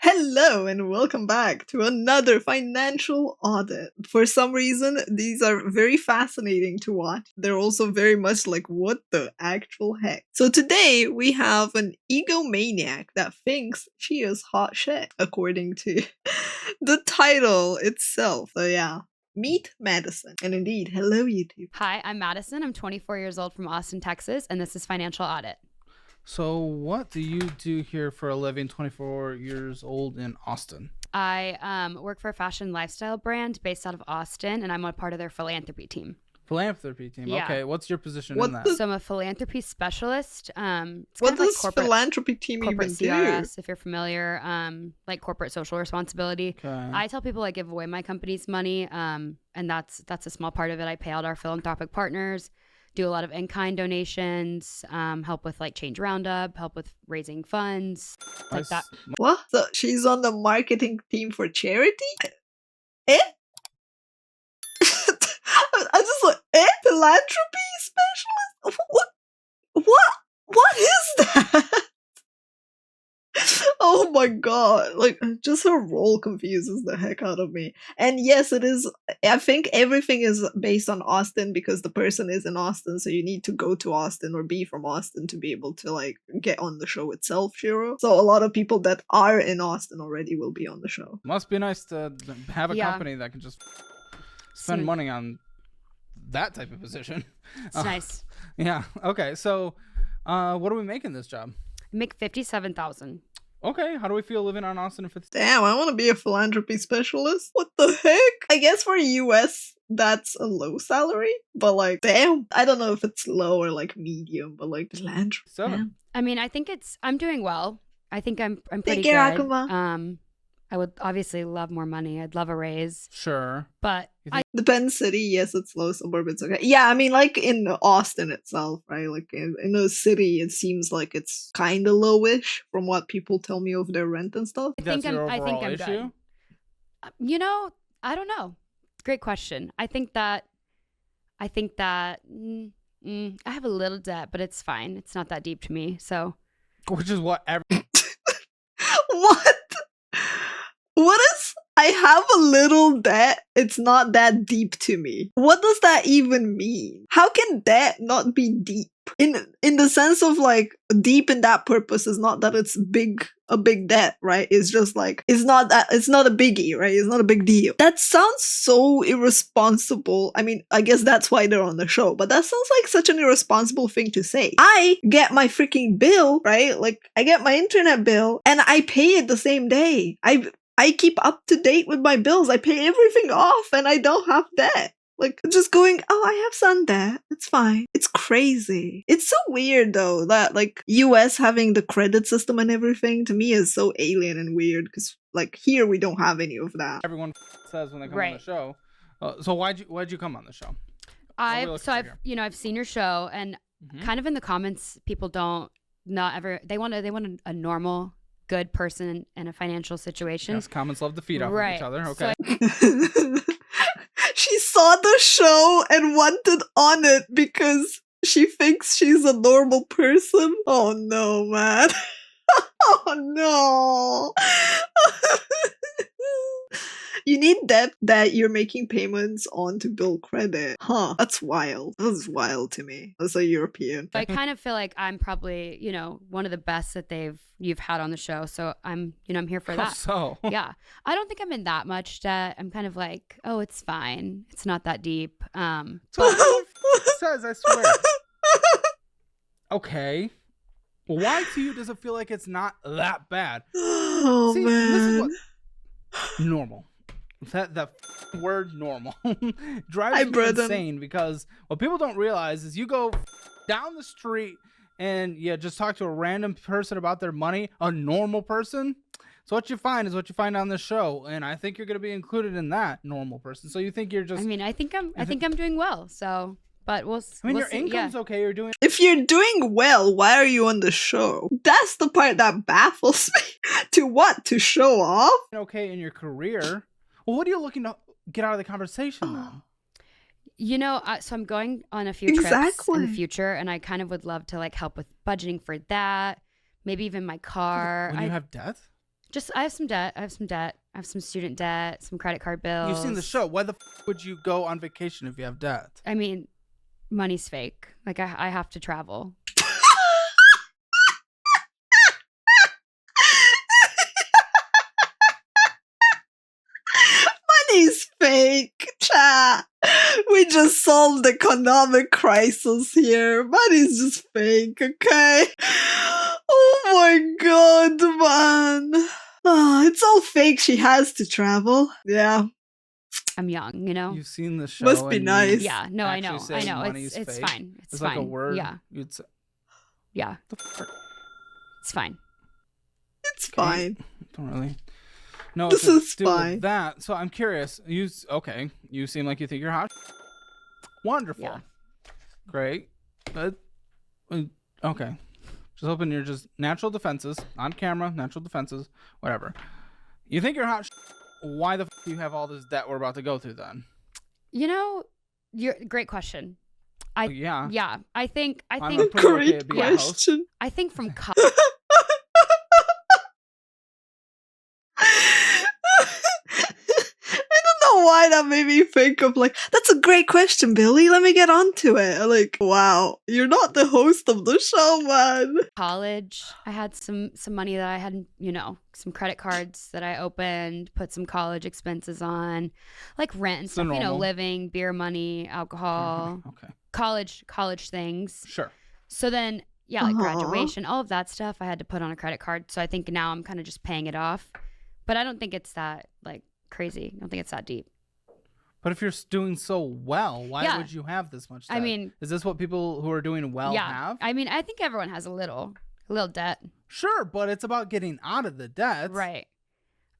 Hello and welcome back to another financial audit. For some reason, these are very fascinating to watch. They're also very much like, what the actual heck? So today we have an egomaniac that thinks she is hot shit, according to the title itself. So yeah. Meet Madison. And indeed, hello YouTube. Hi, I'm Madison. I'm 24 years old from Austin, Texas, and this is Financial Audit. So what do you do here for a living, 24 years old in Austin? I work for a fashion lifestyle brand based out of Austin, and I'm a part of their philanthropy team. Philanthropy team. Yeah. Okay, what's your position What in that? So I'm a philanthropy specialist. It's What kind of does like philanthropy team corporate even do? CRS, if you're familiar, like corporate social responsibility. Okay. I tell people I give away my company's money, and that's a small part of it. I pay out our philanthropic partners, do a lot of in-kind donations, help with like Change Roundup, help with raising funds, like that. What? So she's on the marketing team for charity? Eh? I just like, philanthropy specialist? What is that? Oh my god, like just her role confuses the heck out of me. And yes, it is. I think everything is based on Austin because the person is in Austin, so you need to go to Austin or be from Austin to be able to like get on the show itself, Shiro. So a lot of people that are in Austin already will be on the show. Must be nice to have a Yeah. company that can just spend money on that type of position. It's nice. Yeah. Okay. So, what do we make in this job? I make $57,000. Okay. How do we feel living on Austin? If it's Damn, I want to be a philanthropy specialist. What the heck? I guess for US, that's a low salary, but like, damn, I don't know if it's low or like medium, but like philanthropy. seven. I mean, I think I'm doing well. I think I'm pretty Thank you, good. Akuma. I would obviously love more money. I'd love a raise, Sure. but Depends city, yes, it's low, suburb, it's okay. Yeah, I mean, like in Austin itself, right? Like in a city, it seems like it's kind of lowish from what people tell me of their rent and stuff. That's your I think overall I'm issue? good. You know, I don't know. Great question. I think that I have a little debt, but it's fine. It's not that deep to me. So Which is what What? What is? I have a little debt. It's not that deep to me. What does that even mean? How can debt not be deep? In the sense of like deep in that purpose is not that it's a big debt, right? It's just like it's not a biggie, right? It's not a big deal. That sounds so irresponsible. I mean, I guess that's why they're on the show, but that sounds like such an irresponsible thing to say. I get my freaking bill, right? Like I get my internet bill and I pay it the same day. I keep up to date with my bills. I pay everything off and I don't have debt. Like, just going, oh, I have some debt. It's fine. It's crazy. It's so weird, though, that, like, US having the credit system and everything, to me, is so alien and weird, because, like, here we don't have any of that. everyone says when they come on Right. the show. So why'd you come on the show? I've seen your show, and kind of in the comments, people they want a normal, good person in a financial situation. Yes, comments love to feed off of Right. each other. So Okay. She saw the show and wanted on it because she thinks she's a normal person. Oh no, man. Oh no. You need debt that you're making payments on to build credit. Huh. That's wild. That's wild to me. As a European. I kind of feel like I'm probably, one of the best that you've had on the show. So I'm here for How that. so? Yeah. I don't think I'm in that much debt. I'm kind of like, oh, it's fine. It's not that deep. So what it says, I swear. Okay. Well, why to you does it feel like it's not that bad? Oh, See, man. this is what normal. That word normal drives Hi, me Brendan. insane because what people don't realize is you go down the street and you just talk to a random person about their money, a normal person. So what you find is what you find on this show, and I think you're going to be included in that normal person. So you think you're just? I mean, I think I'm doing well. So, but we'll your see. income's okay. You're doing. If you're doing well, why are you on the show? That's the part that baffles me. To what? To show off? Okay in your career. Well, what are you looking to get out of the conversation then? So I'm going on a few trips in Exactly. the future, and I kind of would love to like help with budgeting for that. Maybe even my car. When you have debt? Just I have some debt. I have some student debt, some credit card bills. You've seen the show. Why the would you go on vacation if you have debt? I mean, money's fake. Like I have to travel. Money's fake, chat. We just solved the economic crisis here. Money's just fake, okay? Oh my god, man. Oh, it's all fake. She has to travel. Yeah. I'm young, you know. You've seen the show. Must be and nice. you Yeah, no, I know. actually I say know. money's It's fake? fine. It's It's fine. like a word. Yeah. You'd say, Yeah. the frick? It's fine. It's fine. Don't really. No, This to is do with fine. that. So I'm curious. You seem like you think you're hot. Wonderful. Yeah. Great. Okay. Just hoping you're just natural defenses on camera. Natural defenses. Whatever. You think you're hot. Why the do you have all this debt we're about to go through then? You know, great question. Yeah. Yeah, I think I'm think pretty okay Great at being a host. question. I think from I don't know why that made me think of like, that's a great question, Billy. Let me get onto it. Like, wow, you're not the host of the show, man. college, I had some money that I had, you know, some credit cards that I opened, put some college expenses on, like rent and So stuff, you know, normal. living, beer money, alcohol, Okay. college things. Sure. So then, yeah, like Uh-huh. graduation, all of that stuff I had to put on a credit card. So I think now I'm kind of just paying it off. But I don't think it's that like crazy. I don't think it's that deep. But if you're doing so well, why Yeah. would you have this much debt? I mean, is this what people who are doing well yeah. have? I mean, I think everyone has a little debt. Sure, but it's about getting out of the debt. Right.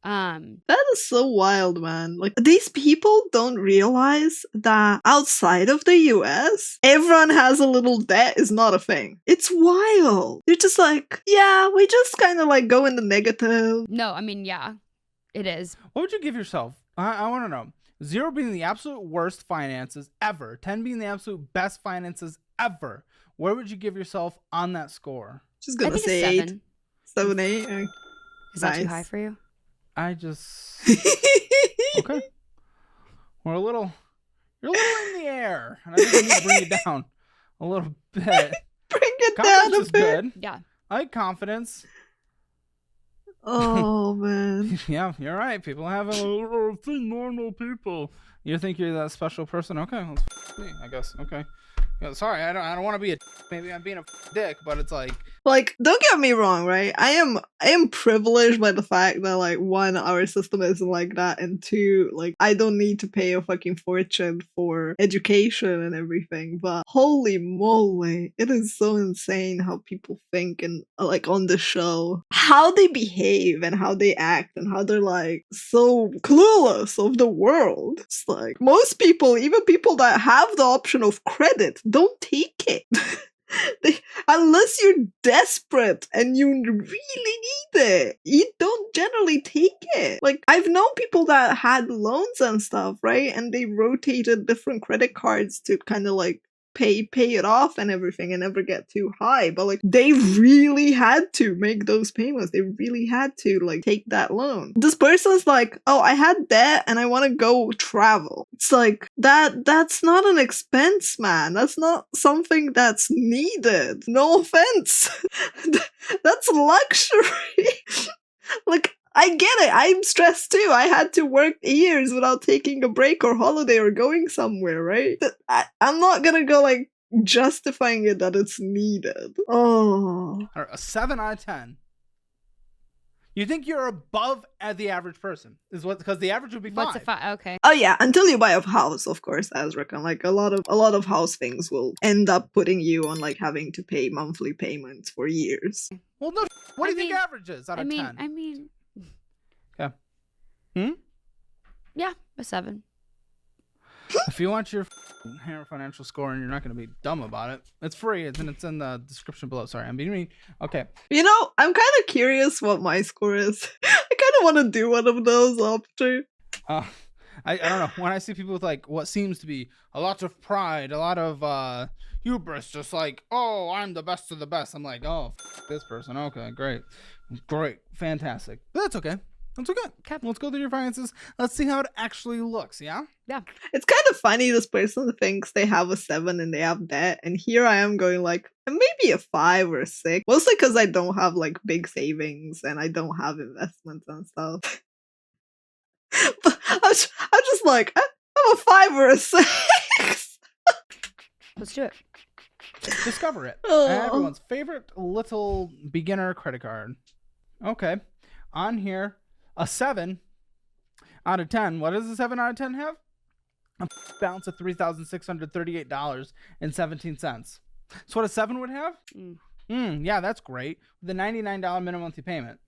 That is so wild, man. Like, these people don't realize that outside of the US, everyone has a little debt is not a thing. It's wild. They're just like, yeah, we just kind of like go in the negative. No, I mean, yeah, it is. What would you give yourself? I want to know. 0 being the absolute worst finances ever. 10 being the absolute best finances ever. Where would you give yourself on that score? Just I gonna think say it's 8. 7. 7, 8. Is that too Nice. high for you? I just okay. You're a little in the air, and I think we need to bring it down a little bit. Bring it down Confidence a is bit. good. Yeah. I like confidence. Oh, man. Yeah, you're right. People have a think normal people. You think you're that special person? Okay, let's me, I guess. Okay. Yeah, sorry, I don't want to be a. Maybe I'm being a dick, but it's like Like, don't get me wrong, right? I am privileged by the fact that, like, one, our system isn't like that, and two, like, I don't need to pay a fucking fortune for education and everything. But holy moly, it is so insane how people think and like on the show, how they behave and how they act and how they're like so clueless of the world. It's like most people, even people that have the option of credit, don't take it. Unless you're desperate and you really need it, you don't generally take it. Like, I've known people that had loans and stuff, right? And they rotated different credit cards to kind of like pay it off and everything and never get too high. But like, they really had to make those payments. They really had to like take that loan. This person's like, oh, I had debt and I want to go travel. It's like that's not an expense, man. That's not something that's needed. No offense. That's luxury. Like, I get it. I'm stressed too. I had to work years without taking a break or holiday or going somewhere, right? I'm not gonna go like justifying it that it's needed. Oh. a 7 out of 10. You think you're above the average person? Is what because the average would be 5. What's a 5? Okay. Oh yeah, until you buy a house, of course, Azrican. Like a lot of house things will end up putting you on like having to pay monthly payments for years. Well, no. What do you I think mean- average is out of 10? I mean. Hmm? Yeah, a 7. If you want your hair financial score and you're not going to be dumb about it, it's free. It's in the description below. Sorry, I'm being mean. Okay. You know, I'm kind of curious what my score is. I kind of want to do one of those after. I don't know. When I see people with like what seems to be a lot of pride, a lot of hubris, just like, oh, I'm the best of the best. I'm like, oh, this person. Okay, great. Great. Fantastic. But that's okay. That's okay. Okay. Let's go through your finances. Let's see how it actually looks, yeah? Yeah. It's kind of funny this person thinks they have a 7 and they have debt, and here I am going like maybe a 5 or a 6. Mostly because I don't have like big savings and I don't have investments and stuff. But I'm just like, I'm a 5 or a 6. Let's do it. Discover it. Oh. Everyone's favorite little beginner credit card. Okay. On here, a 7 out of 10. What does a 7 out of 10 have? A balance of $3,638.17. So what a 7 would have? Yeah, that's great. With a $99 minimum monthly payment.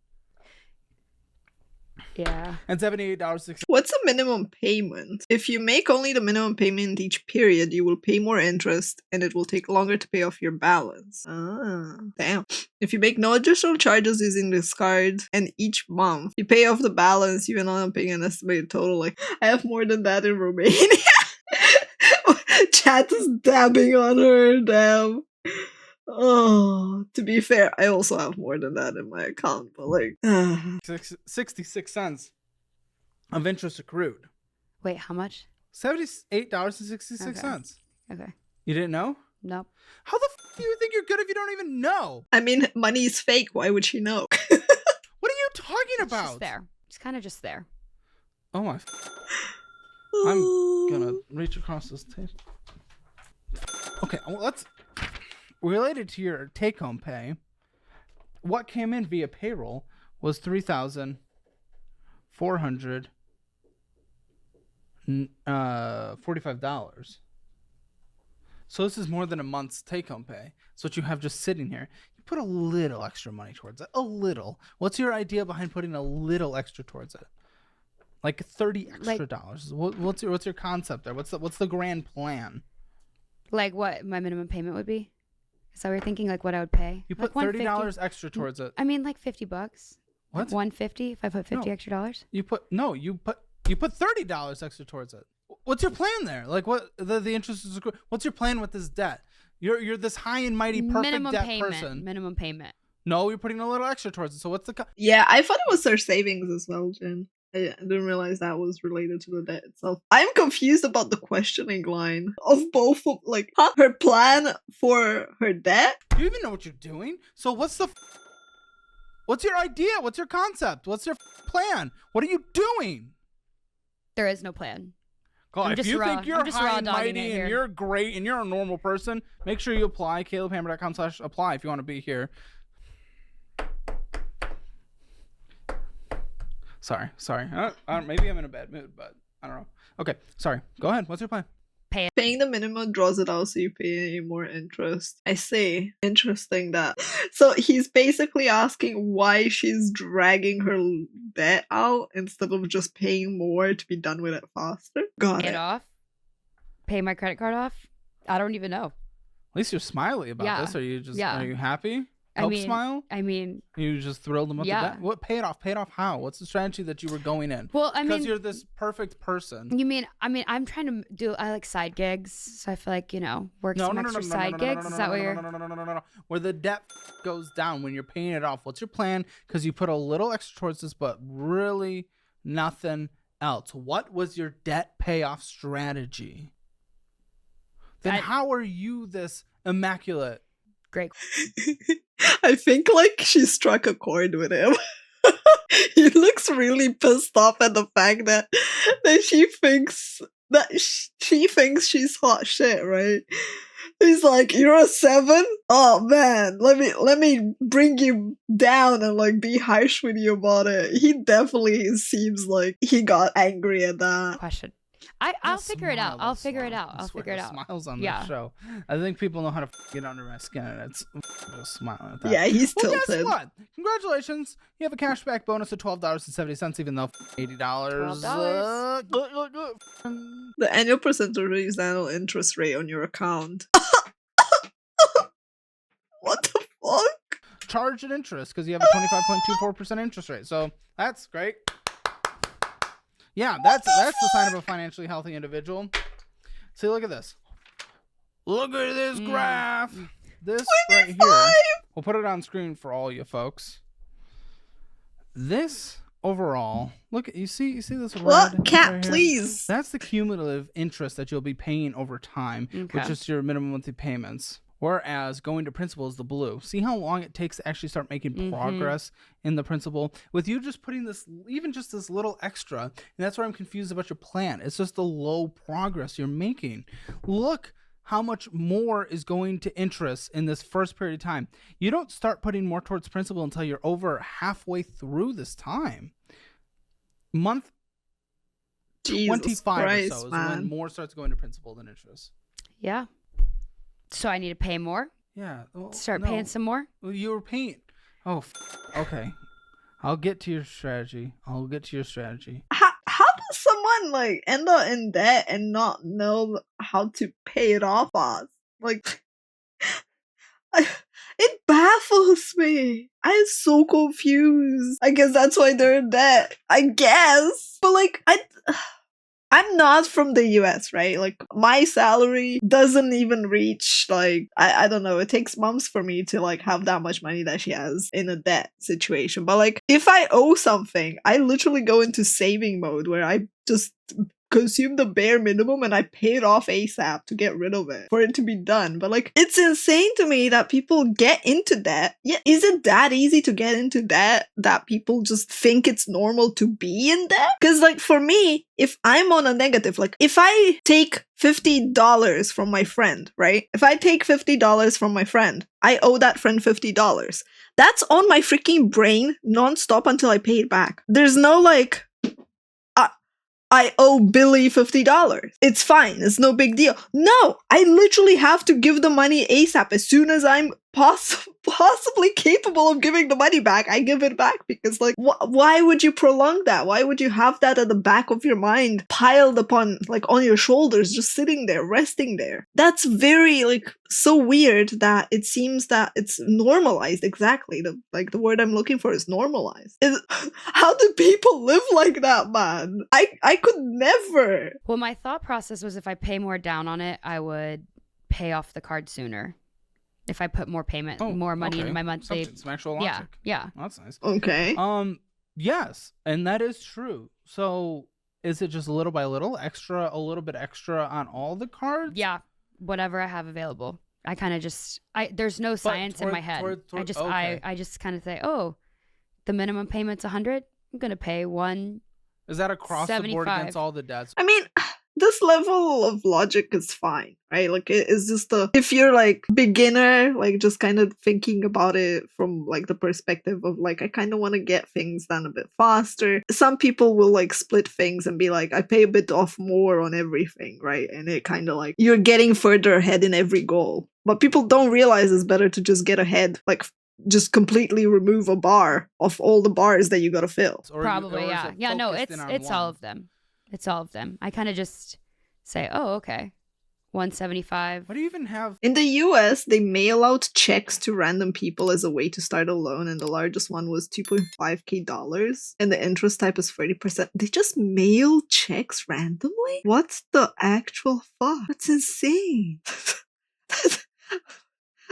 Yeah. And $78.60. What's a minimum payment? If you make only the minimum payment each period, you will pay more interest and it will take longer to pay off your balance. Ah, damn. If you make no additional charges using this card and each month you pay off the balance, you will end up paying an estimated total. Like, I have more than that in Romania. Chat is dabbing on her, damn. Oh, to be fair, I also have more than that in my account, but like, 66 cents of interest accrued. Wait, how much? $78.66. Okay. You didn't know? Nope. How the do you think you're good if you don't even know? I mean, money is fake. Why would she know? What are you talking It's about? just there. It's kind of just there. Oh my. I'm gonna reach across this table. Okay, well, let's. Related to your take-home pay, what came in via payroll was $3,445. So this is more than a month's take-home pay. So what you have just sitting here, you put a little extra money towards it. A little. What's your idea behind putting a little extra towards it? Like $30 extra dollars. What's your concept there? What's the grand plan? Like what my minimum payment would be? Is that what you're thinking? Like what I would pay? You put like $30 extra towards it. I mean, like $50. What? Like $150 if I put 50 extra dollars. You put $30 extra towards it. What's your plan there? Like what the interest is? What's your plan with this debt? You're this high and mighty perfect Minimum debt payment. person. Minimum payment. No, you're putting a little extra towards it. So what's the? Yeah, I thought it was her savings as well, Jen. I didn't realize that was related to the debt itself. I'm confused about the questioning line of both of, like, her plan for her debt. Do you even know what you're doing? So what's your idea? What's your concept? What's your plan? What are you doing? There is no plan. God, if you think you're high and dogging mighty it and here. you're great and you're a normal person, make sure you apply. CalebHammer.com/apply if you want to be here. Sorry. Maybe I'm in a bad mood, but I don't know. Okay, sorry. Go ahead. What's your plan? Paying the minimum draws it out so you pay more interest. I see. Interesting that. So he's basically asking why she's dragging her debt out instead of just paying more to be done with it faster. Got Pay it. it off. Pay my credit card off. I don't even know. At least you're smiley about this. Are you are you happy? Smile? I mean, You just thrilled them with the debt? What? Pay it off. Pay it off how? What's the strategy that you were going in? well, I mean, Because you're this perfect person. I'm trying to I like side gigs, so I feel like, work some extra side gigs. Is that what you're? No. Where the debt goes down when you're paying it off. What's your plan? Because you put a little extra towards this, but really nothing else. What was your debt payoff strategy? Then how are you this immaculate? Great. I think like she struck a chord with him. He looks really pissed off at the fact that she thinks she's hot shit, right? He's like, "You're a 7? Oh man, let me bring you down and like be harsh with you about it." He definitely seems like he got angry at that. Question. I'll figure it out. I'll figure it out. I'll figure it out. Smiles on this show. I think people know how to get under my skin, and it's just smiling at that. Yeah, he's Well, tilted. guess what? Congratulations. You have a cashback bonus of $12.70, even though $80. The annual percentage is the annual interest rate on your account. What the fuck? Charged at interest because you have a 25.24% interest rate. So that's great. Yeah, that's the sign of a financially healthy individual. See, look at this. Look at this graph. This right here. We'll put it on screen for all you folks. This overall, look, you see this red What? Cat, right here? please. That's the cumulative interest that you'll be paying over time, Okay. which is your minimum monthly payments. Whereas going to principal is the blue. See how long it takes to actually start making progress in the principal? With you just putting this, even just this little extra, and that's why I'm confused about your plan. It's just the low progress you're making. Look how much more is going to interest in this first period of time. You don't start putting more towards principal until you're over halfway through this time. Month Jesus 25 Christ, or so is man. when more starts going to principal than interest. Yeah. So I need to pay more? Yeah. Well, Start no. paying some more? Well, you were paying. Oh, okay. I'll get to your strategy. How does someone like end up in debt and not know how to pay it off fast? Like, it baffles me. I'm so confused. I guess that's why they're in debt. I guess, but like, I'm not from the US, right? Like, my salary doesn't even reach, like, I don't know, it takes months for me to, like, have that much money that she has in a debt situation. But, like, if I owe something, I literally go into saving mode where I just consume the bare minimum and I pay it off ASAP to get rid of it for it to be done. But like, it's insane to me that people get into debt. Yeah, is it that easy to get into debt that people just think it's normal to be in debt? Because like for me, if I'm on a negative, like if I take $50 from my friend, right? If I take $50 from my friend, I owe that friend $50. That's on my freaking brain nonstop until I pay it back. There's no like, I owe Billy $50. It's fine. It's no big deal. No, I literally have to give the money ASAP. As soon as I'm possibly capable of giving the money back, I give it back. Because like, why would you prolong that? Why would you have that at the back of your mind, piled upon, like on your shoulders, just sitting there, resting there? That's very, like, so weird that it seems that it's normalized. Exactly. The word I'm looking for is normalized. How do people live like that, man? I could never. Well, my thought process was if I pay more down on it, I would pay off the card sooner. If I put more money into my monthly. Some actual logic. Yeah. Oh, that's nice. Okay. Yes, and that is true. So is it just little by little, a little bit extra on all the cards? Yeah, whatever I have available. I kind of just, there's no science in my head. I just kind of say, oh, the minimum payment's 100. I'm gonna pay 1. Is that across the board against all the debts? I mean, this level of logic is fine, right? Like, it's just if you're like beginner, like just kind of thinking about it from like the perspective of like, I kind of want to get things done a bit faster. Some people will like split things and be like, I pay a bit off more on everything, right? And it kind of like, you're getting further ahead in every goal. But people don't realize it's better to just get ahead, like just completely remove a bar of all the bars that you gotta fill. Probably, yeah. Yeah, no, it's all of them. It's all of them. I kind of just say, oh, okay, 175. What do you even have? In the US, they mail out checks to random people as a way to start a loan, and the largest one was $2.5K, and the interest type is 30%. They just mail checks randomly? What's the actual fuck? That's insane.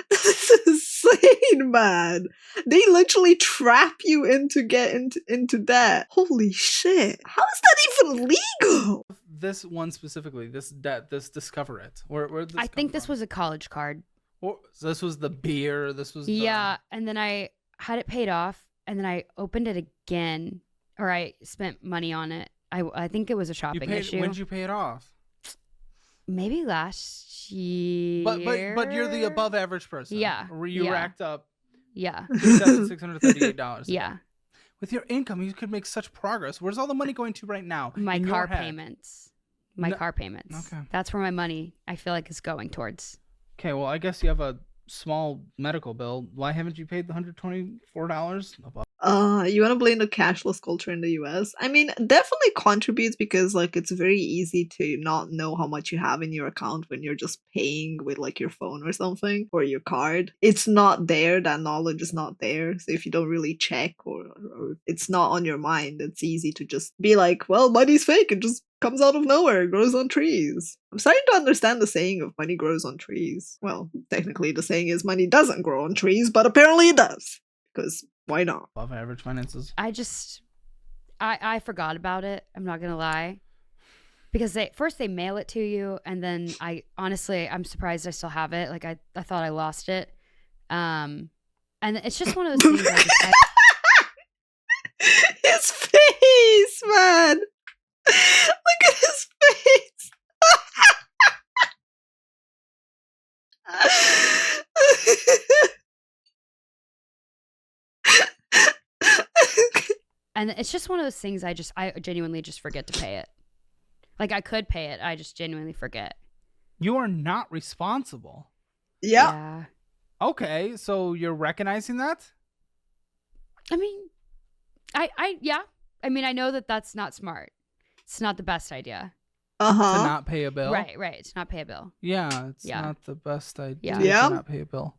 This is insane, man. They literally trap you into that. Holy shit. How is that even legal? This one specifically, this Discover It. Where I think this was a college card. Or this was the beer. This was and then I had it paid off, and then I opened it again, or I spent money on it. I think it was a shopping issue. When did you pay it off? Maybe last year. But you're the above average person. Yeah. Where you racked up. Yeah. $2,638. Yeah. With your income, you could make such progress. Where's all the money going to right now? My car payments. Car payments. Okay. That's where my money, I feel like, is going towards. Okay, well, I guess you have a small medical bill. Why haven't you paid the $124 above? You want to blame the cashless culture in the US? I mean, definitely contributes because like it's very easy to not know how much you have in your account when you're just paying with like your phone or something or your card. It's not there. That knowledge is not there. So if you don't really check or it's not on your mind, it's easy to just be like, well, money's fake. It just comes out of nowhere. It grows on trees. I'm starting to understand the saying of money grows on trees. Well, technically the saying is money doesn't grow on trees, but apparently it does. Because Why not? Above average finances. I forgot about it. I'm not gonna lie, because they mail it to you, and then I'm surprised I still have it. Like I thought I lost it, and it's just one of those things. His face, man. Look at his face. And it's just one of those things I genuinely just forget to pay it. Like I could pay it, I just genuinely forget. You are not responsible. Yeah. Okay, so you're recognizing that? I mean, I mean, I know that that's not smart. It's not the best idea. To Uh-huh. not pay a bill? Right. It's not pay a bill. Yeah, it's not the best idea Yeah. to not pay a bill.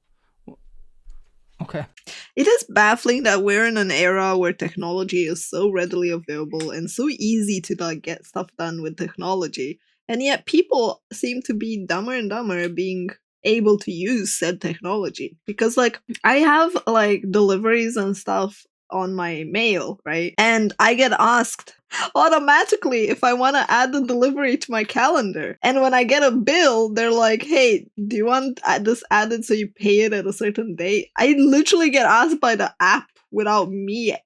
Okay. It is baffling that we're in an era where technology is so readily available and so easy to like get stuff done with technology, and yet people seem to be dumber and dumber being able to use said technology. Because like I have like deliveries and stuff on my mail, right? And I get asked automatically if I want to add the delivery to my calendar. And when I get a bill, they're like, hey, do you want this added so you pay it at a certain date? I literally get asked by the app without me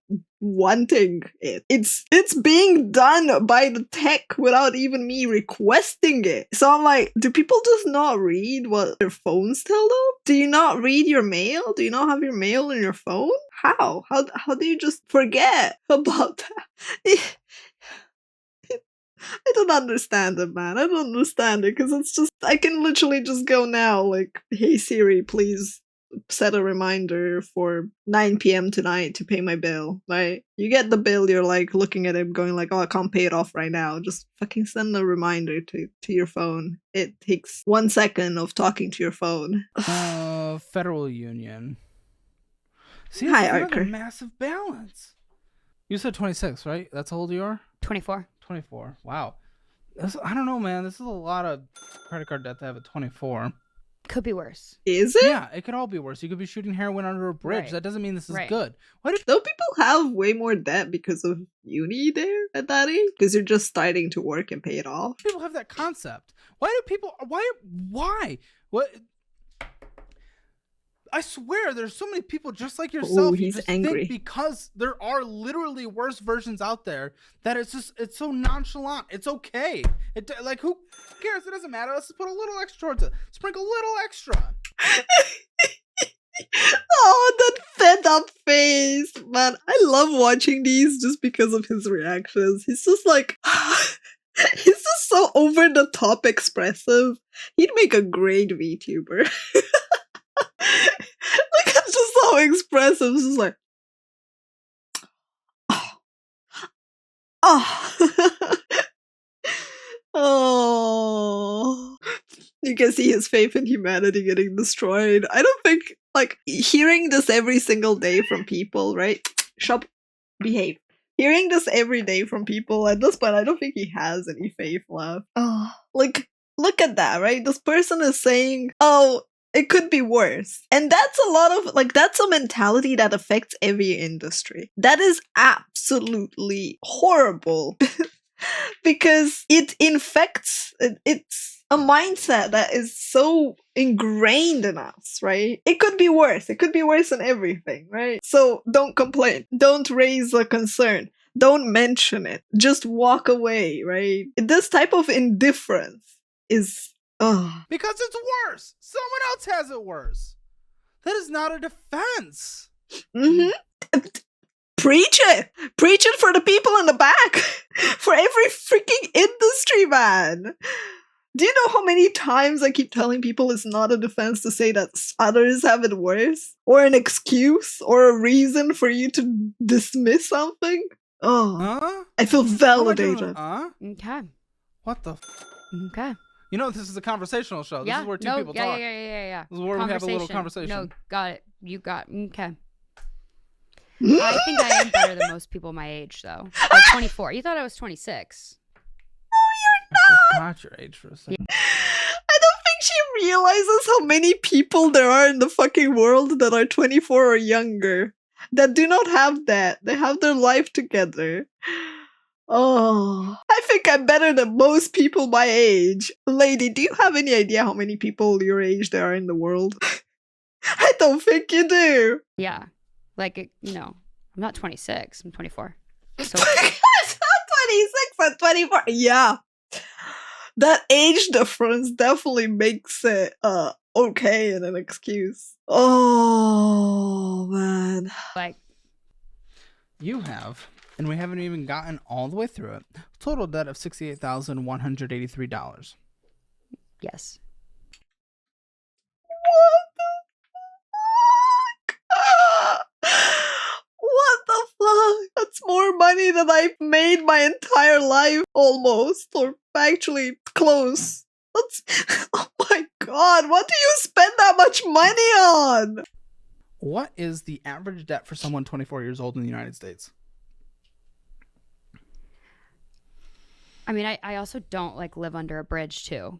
wanting it. It's being done by the tech without even me requesting it. So I'm like, do people just not read what their phones tell them? Do you not read your mail? Do you not have your mail in your phone? How do you just forget about that? I don't understand it, man. I don't understand it, because it's just, I can literally just go now, like, hey Siri, please set a reminder for 9 p.m. tonight to pay my bill, right? You get the bill, you're like looking at it going like, oh, I can't pay it off right now. Just fucking send a reminder to your phone. It takes 1 second of talking to your phone. Federal Union. See, Hi, that's another Arker. massive balance. You said 26, right? That's how old you are? 24. 24. Wow. I don't know, man. This is a lot of credit card debt to have at 24. Could be worse. Is it? Yeah, it could all be worse. You could be shooting heroin under a bridge. Right. That doesn't mean this is Right. good. Why do Don't people have way more debt because of uni there at that age? Because you're just starting to work and pay it off? people have that concept? Why do people? Why? What? I swear, there's so many people just like yourself. He's you just angry. think because there are literally worse versions out there that it's so nonchalant. It's okay. Like who cares? It doesn't matter. Let's just put a little extra towards it. Sprinkle a little extra. Oh, that fed up face, man. I love watching these just because of his reactions. He's just like, he's just so over the top expressive. He'd make a great VTuber. Like, it's just so expressive. It's just like, oh. Oh. You can see his faith in humanity getting destroyed. I don't think, like, hearing this every single day from people, right? Behave. Hearing this every day from people, at this point, I don't think he has any faith left. Oh. Like, look at that, right? This person is saying, oh, it could be worse. And that's a lot of, like, that's a mentality that affects every industry. That is absolutely horrible. Because it infects, it's a mindset that is so ingrained in us, right? It could be worse. It could be worse than everything, right? So don't complain. Don't raise a concern. Don't mention it. Just walk away, right? This type of indifference is... Because it's worse. Someone else has it worse. That is not a defense. Mm-hmm. Preach it! Preach it for the people in the back! For every freaking industry, man! Do you know how many times I keep telling people it's not a defense to say that others have it worse? Or an excuse? Or a reason for you to dismiss something? Oh, Huh? I feel validated. Okay. What the? Okay. You know, this is a conversational show. This is where two people talk. Yeah. This is where we have a little conversation. No, got it. You got okay. I think I am better than most people my age, though. Like 24. You thought I was 26. I forgot your age for a second. I don't think she realizes how many people there are in the fucking world that are 24 or younger. that do not have that. They have their life together. Oh, I think I'm better than most people my age. Lady, do you have any idea how many people your age there are in the world? I don't think you do. Yeah. Like, I'm not 26. I'm 24. So 26 and 24. Yeah. That age difference definitely makes it okay and an excuse. Oh, man. like, You have, and we haven't even gotten all the way through it, total debt of $68,183. yes. What the fuck? That's more money than I've made my entire life, almost, or actually close. That's, oh my god, what do you spend that much money on? What is the average debt for someone 24 years old in the United States? I mean, I also don't live under a bridge too.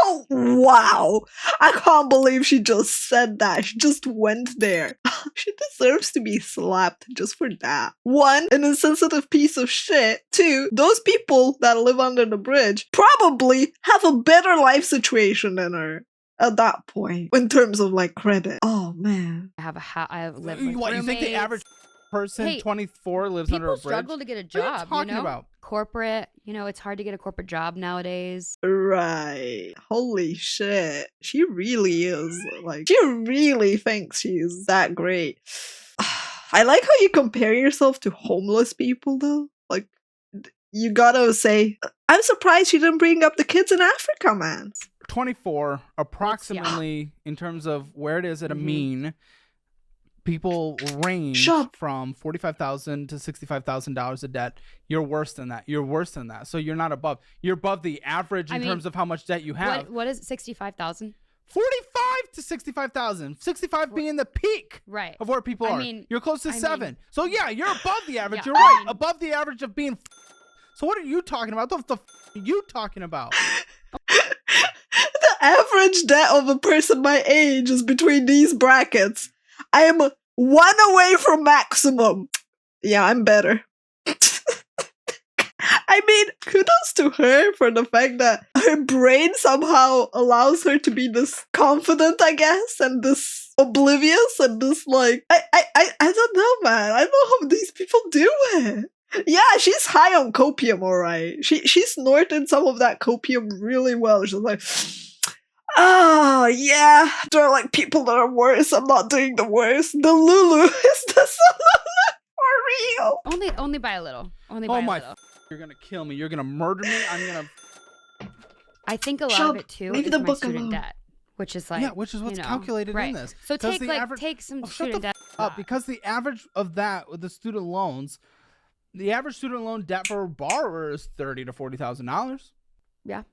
Oh, wow. I can't believe she just said that. She just went there. She deserves to be slapped just for that. One, an insensitive piece of shit. Two, those people that live under the bridge probably have a better life situation than her at that point in terms of credit. Oh, man. I have a house. I live with What, you think the roommates. average person, Hey, 24, lives under a People bridge? struggle to get a What are you job. talking about? Corporate. It's hard to get a corporate job nowadays. Right. Holy shit. She really is. She really thinks she's that great. I like how you compare yourself to homeless people, though. You gotta say, I'm surprised she didn't bring up the kids in Africa, man. 24, approximately, in terms of where it is at a mean, people range Shut- from $45,000 to $65,000 of debt. You're worse than that. You're worse than that. So you're not above. You're above the average in terms of how much debt you have. What is it? 65,000? 45 to 65,000. 65 being the peak Right. of where people are. You're close to 7. So yeah, you're above the average. Yeah, You're right. Above the average of being. So what are you talking about? What the are you talking about? The average debt of a person my age is between these brackets. I am 1 away from maximum. Yeah, I'm better. I mean, kudos to her for the fact that her brain somehow allows her to be this confident, I guess, and this oblivious, and this I don't know, man. I don't know how these people do it. Yeah, she's high on copium, alright. She snorted some of that copium really well. She's like, oh, yeah, there are people that are worse. I'm not doing the worst. DELULU is the SOLULU for real. Only by a little. Only by Oh a my! little. You're gonna kill me. You're gonna murder me. I'm gonna. I think a lot Shut- of it too leave is the my book student alone. debt, which is Which is what's right. calculated in this. So 'Cause take the average- take some shut student the debt. up, because the average of that with the student loans, the average student loan debt for a borrower is $30,000 to $40,000. Yeah.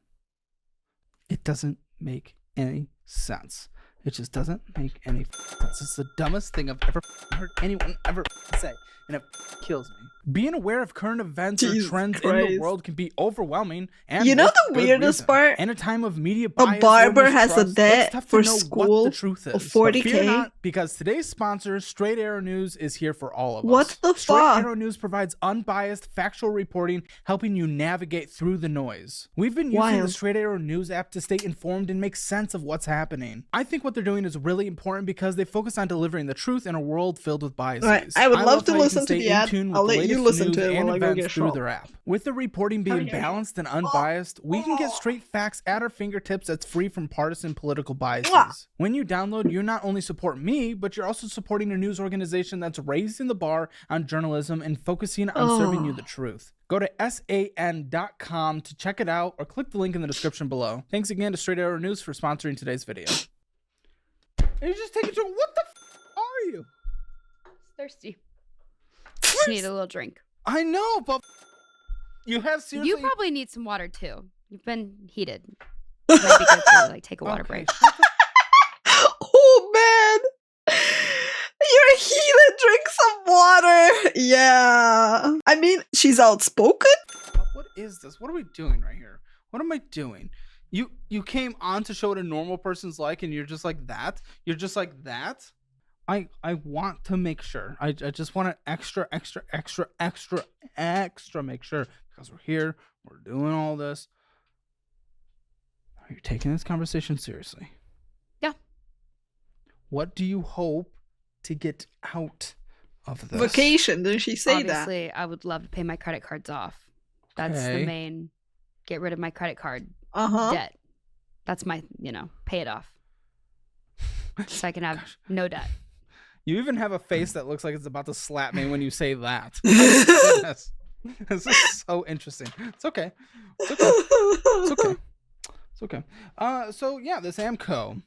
It doesn't make any sense. It just doesn't make any sense. It's the dumbest thing I've ever heard anyone ever say, and it kills me. Being aware of current events Jesus or trends in Christ. the world can be overwhelming. And You know with the good weirdest reason. part? In a time of media bias, barber or has a mistrust, debt it's tough for to know school what the truth is. of But 40K. fear not, because today's sponsor, Straight Arrow News, is here for all of What us. the Straight fuck? Arrow News provides unbiased, factual reporting, helping you navigate through the noise. We've been using the Wild. Straight Arrow News app to stay informed and make sense of what's happening. I think what they're doing is really important because they focus on delivering the truth in a world filled with biases. Right, I would love to how you can listen to stay the in ad. tune with I'll the let you latest listen news to it and while I go events get through shot. their app. With the reporting being balanced and unbiased, we can get straight facts at our fingertips that's free from partisan political biases. When you download, you not only support me, but you're also supporting a news organization that's raising the bar on journalism and focusing on serving you the truth. Go to san.com to check it out or click the link in the description below. Thanks again to Straight Arrow News for sponsoring today's video. You just take it to what the are you? Thirsty. Just need a little drink. I know, but you have seriously. You probably need some water too. You've been heated. Might be good to take a water break. Oh man, you're heated. Drink some water. Yeah, I mean, she's outspoken. What is this? What are we doing right here? What am I doing? You came on to show what a normal person's like, and you're just like that. You're just like that. I want to make sure. I just want to extra make sure, because we're here, we're doing all this. Are you taking this conversation seriously? Yeah. What do you hope to get out of this? Vacation, didn't she say that? Obviously, I would love to pay my credit cards off. That's Okay. the main. Get rid of my credit card Uh-huh. debt. That's my, pay it off. So I can have no debt. You even have a face that looks like it's about to slap me when you say that. Goodness. This is so interesting. It's okay. It's okay. It's okay. It's okay. So yeah, this Amco.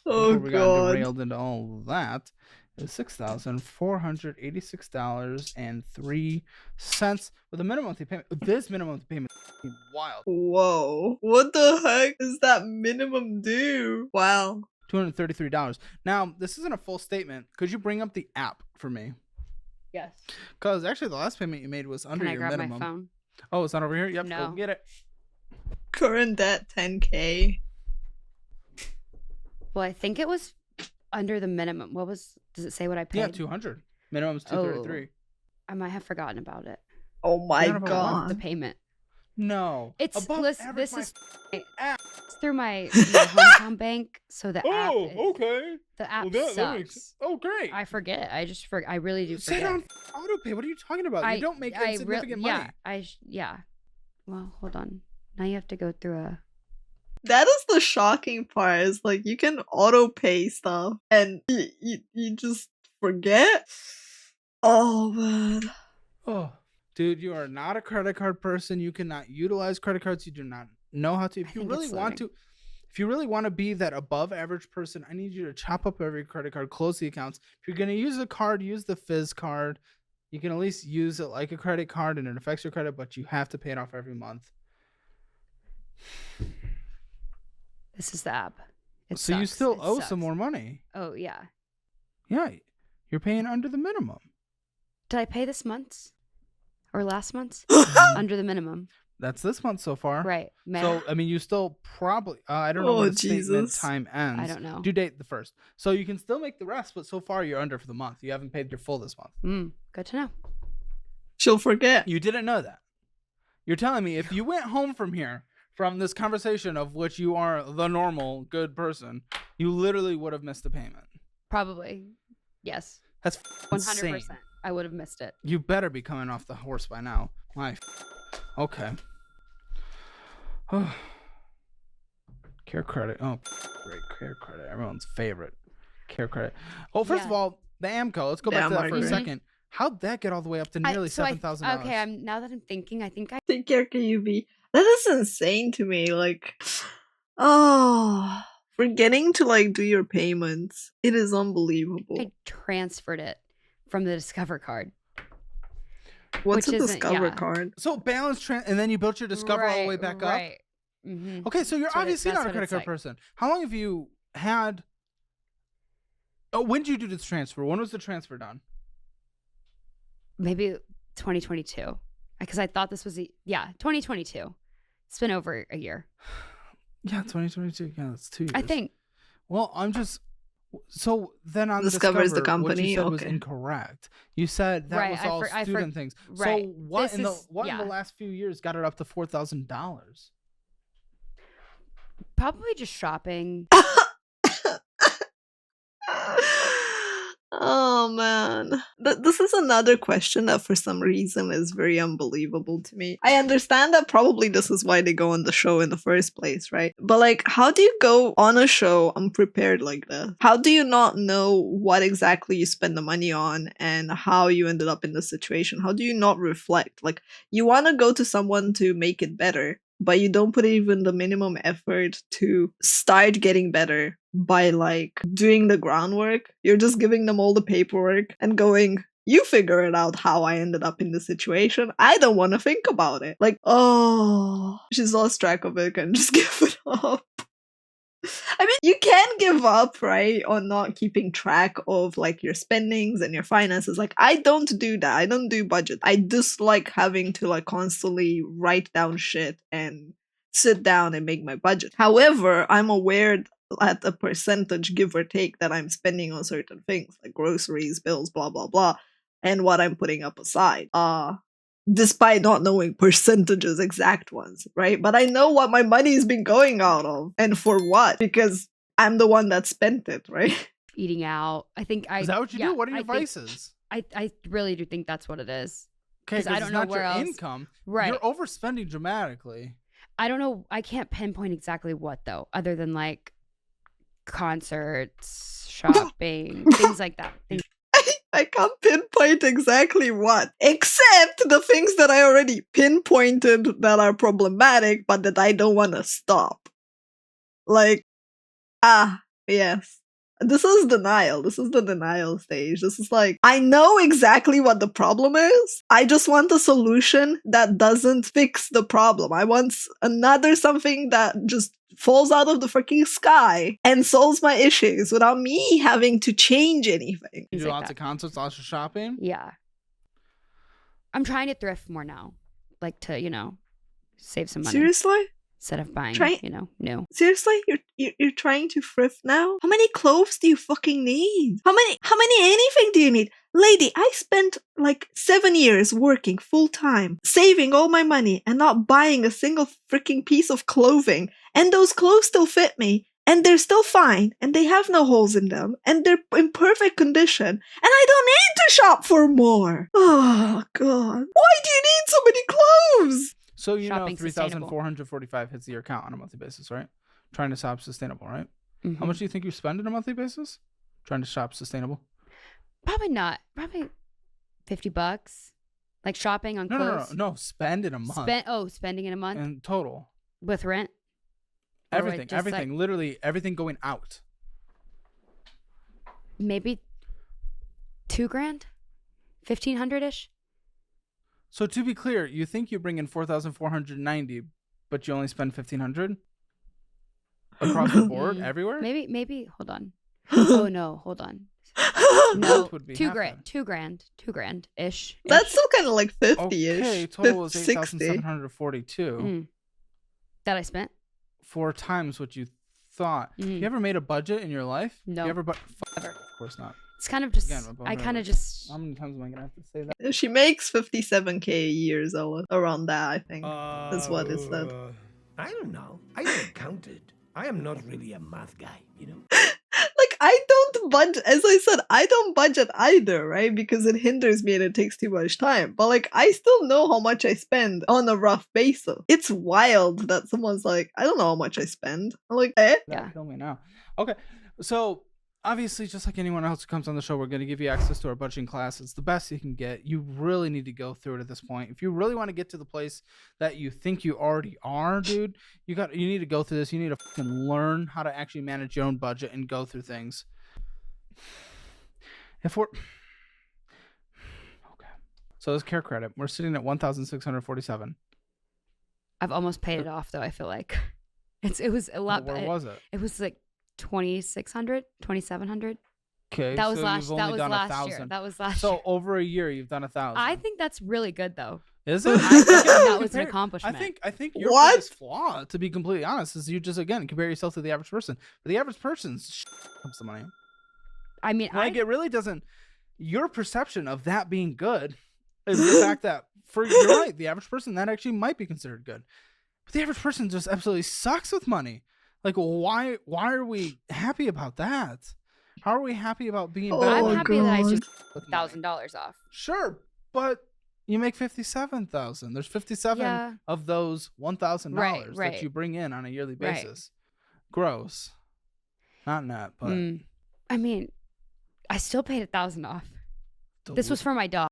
Oh before we got god. derailed into all of that, is $6,486.03 with a minimum monthly payment. This minimum monthly payment is wild. Whoa. What the heck does that minimum do? Wow. $233. Now, this isn't a full statement. Could you bring up the app for me? Yes. Because actually, the last payment you made was under Can I your grab minimum. my phone? Oh, it's not over here? Yep. No. Go get it. Current debt 10K. Well, I think it was under the minimum. Does it say what I paid? Yeah, 200. Minimum's 233. I might have forgotten about it. Oh my Forgot about The god. payment. No. It's Above this average is app. it's through my hometown bank, so the app Oh, is, okay. the app Well, that sucks. makes... Oh, great. I forget. I really do Set forget. on auto pay. What are you talking about? You don't make insignificant money. Yeah. Well, hold on. Now you have to go through a. That is the shocking part. Is like you can auto pay stuff and you just forget. Oh man. Oh, dude, you are not a credit card person. You cannot utilize credit cards. You do not know how to. If I you think really it's want to, if you really want to be that above average person, I need you to chop up every credit card, close the accounts. If you're going to use a card, use the Fizz card. You can at least use it like a credit card and it affects your credit, but you have to pay it off every month. This is the app. It So you sucks. still It owe sucks. some more money. Oh yeah. Yeah, you're paying under the minimum. Did I pay this month's or last month's under the minimum? That's this month so far. Right. So, I mean, you still probably, I don't know Oh, when the statement Jesus. time ends. I don't know. Due date the 1st. So you can still make the rest, but so far you're under for the month. You haven't paid your full this month. Good to know. She'll forget. You didn't know that. You're telling me if you went home from here, from this conversation of which you are the normal good person, you literally would have missed the payment. Probably. Yes. That's 100%. insane. I would have missed it. You better be coming off the horse by now. Okay. Care credit. Oh, great. Care credit. Everyone's favorite. Care credit. Oh, first of Yeah. all, the AMCO. Let's go The back to that for a Margaret. second. How'd that get all the way up to nearly $7,000? Okay, now that I'm thinking, I think I Take care, KUB. That is insane to me. Like, oh, forgetting to like do your payments. It is unbelievable. transferred it from the Discover card. What's a which isn't- Discover yeah. card? So balance and then you built your Discover all the way back up. Right. Mm-hmm. Okay, so you're That's what obviously that's not a what credit it's card like. person. How long have you had? Oh, when did you do this transfer? When was the transfer done? Maybe 2022, because I thought this was 2022. It's been over a year. Yeah, 2022. Yeah, that's 2 years. I think. Well, I'm just. So then on Discover is the Discover, what company? you said was Okay. incorrect. You said that Right, was I all for- I for- student things. So right. what This in the is- in the yeah. last few years got it up to $4,000? Probably just shopping. Oh man. This is another question that for some reason is very unbelievable to me. I understand that probably this is why they go on the show in the first place, right? But like, how do you go on a show unprepared like that? How do you not know what exactly you spend the money on and how you ended up in this situation? How do you not reflect? Like, you want to go to someone to make it better, but you don't put even the minimum effort to start getting better by like doing the groundwork. You're just giving them all the paperwork and going, you figure it out how I ended up in this situation. I don't want to think about it. Like, oh, she's lost track of it and just give it up. I mean, you can give up, right, on not keeping track of like your spendings and your finances. Like, I don't do that. I don't do budget. I dislike having to like constantly write down shit and sit down and make my budget. However, I'm aware at a percentage, give or take, that I'm spending on certain things like groceries, bills, blah blah blah, and what I'm putting up aside. Despite not knowing percentages, exact ones, right? But I know what my money's been going out of and for what, because I'm the one that spent it, right? Eating out. I think Is that what you do? What are your I think- vices? I really do think that's what it is. Okay, 'Cause I don't know not where your else. income. Right. You're overspending dramatically. I don't know. I can't pinpoint exactly what though, other than like concerts, shopping, things like that. I can't pinpoint exactly what, except the things that I already pinpointed that are problematic, but that I don't want to stop. Like, yes. This is denial. This is the denial stage. This is like, I know exactly what the problem is. I just want a solution that doesn't fix the problem. I want another something that just falls out of the freaking sky and solves my issues without me having to change anything. You Things do like lots that. of concerts, lots of shopping. Yeah. I'm trying to thrift more now, like to save some money Seriously? instead of buying new. Seriously? You're trying to thrift now? How many clothes do you fucking need? How many anything do you need? Lady, I spent like 7 years working full time, saving all my money and not buying a single freaking piece of clothing. And those clothes still fit me. And they're still fine. And they have no holes in them. And they're in perfect condition. And I don't need to shop for more. Oh, God. Why do you need so many clothes? So you know Shopping sustainable. 3,445 hits your account on a monthly basis, right? Trying to shop sustainable, right? Mhm. How much do you think you spend on a monthly basis? Trying to shop sustainable? Probably not. Probably $50. Like shopping on clothes. No. Spend in a month. Spending in a month In total. with rent. Or Everything. just, like, Everything. Literally everything going out. maybe $2,000, 1,500 ish. So to be clear, you think you bring in 4,490, but you only spend 1,500 across the board everywhere? Maybe. Hold on. Oh no, hold on. No, That would be $2,000, half $2,000 ish. That's still kind of like 50-ish. Okay, total is 60. 8,742. That I spent. 4 times what you thought. Mhm. You ever made a budget in your life? No. You ever Ever. Of course not. It's kind of just. Again, I kind of whatever. just. How many times am I gonna have to say that? She makes 57K a year, Zola. Around that, I think. Is what it said. I don't know. I don't count it. I am not really a math guy, you know? Like, I don't budget. As I said, I don't budget either, right? Because it hinders me and it takes too much time. But, like, I still know how much I spend on a rough basis. It's wild that someone's like, I don't know how much I spend. I'm like, eh? Yeah. Kill me now. Okay, so obviously, just like anyone else who comes on the show, we're going to give you access to our budgeting class. It's the best you can get. You really need to go through it at this point. If you really want to get to the place that you think you already are, dude, you need to go through this. You need to fucking learn how to actually manage your own budget and go through things. Okay. So this care credit, we're sitting at 1,647. I've almost paid it off though. I feel like it was a lot. Where was it? It was like 2,600, 2,700. Okay, That was so last. you've That only was done last 1,000. year. That was last So year. over a year, you've done 1,000. I think that's really good though. Is it? I think that was an Compared- accomplishment. I think your What? biggest flaw, to be completely honest, is you just again compare yourself to the average person. But the average person's comes to money. I mean, Like it really doesn't. Your perception of that being good is the fact that you're right, the average person that actually might be considered good. But the average person just absolutely sucks with money. Like why are we happy about that? How are we happy about being Oh, better? I'm my happy that I God. just with money? $1,000 off. Sure, but you make 57,000. There's 57 Yeah. of those $1,000 Right. that you bring in on a yearly Right. basis. Gross, not net, but I mean, I still paid 1,000 off. This was for my dog.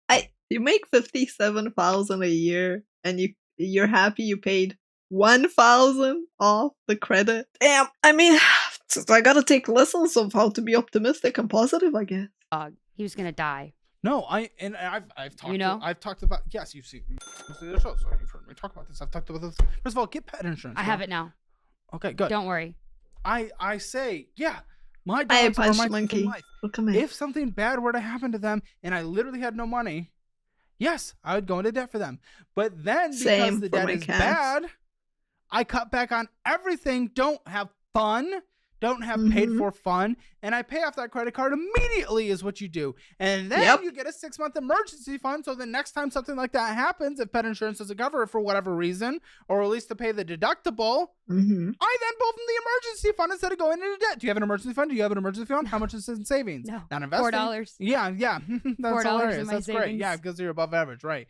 You make 57,000 a year, and you're happy you paid 1,000 off the credit. Damn. I mean, I gotta take lessons of how to be optimistic and positive, I guess. Dog. He was gonna die. No, I've talked. You know? I've talked about. Yes, you see the show, so you've heard me talk about this. I've talked about this. First of all, get pet insurance. I have it now. Okay, good. Don't worry. I say, yeah, my I dogs are punched my monkey. fucking life. Look at me. If something bad were to happen to them and I literally had no money, yes, I would go into debt for them. But then because Same the for debt my is cats. bad, I cut back on everything. Don't have fun. Don't have paid for fun. And I pay off that credit card immediately is what you do. And then you get a 6-month emergency fund. So the next time something like that happens, if pet insurance doesn't cover it for whatever reason, or at least to pay the deductible, I then pull from the emergency fund instead of going into debt. Do you have an emergency fund? Do you have an emergency fund? How much is in savings? No. Not investing. $4. Yeah. That's $4 hilarious. in my That's great. savings. Yeah, because you're above average. Right.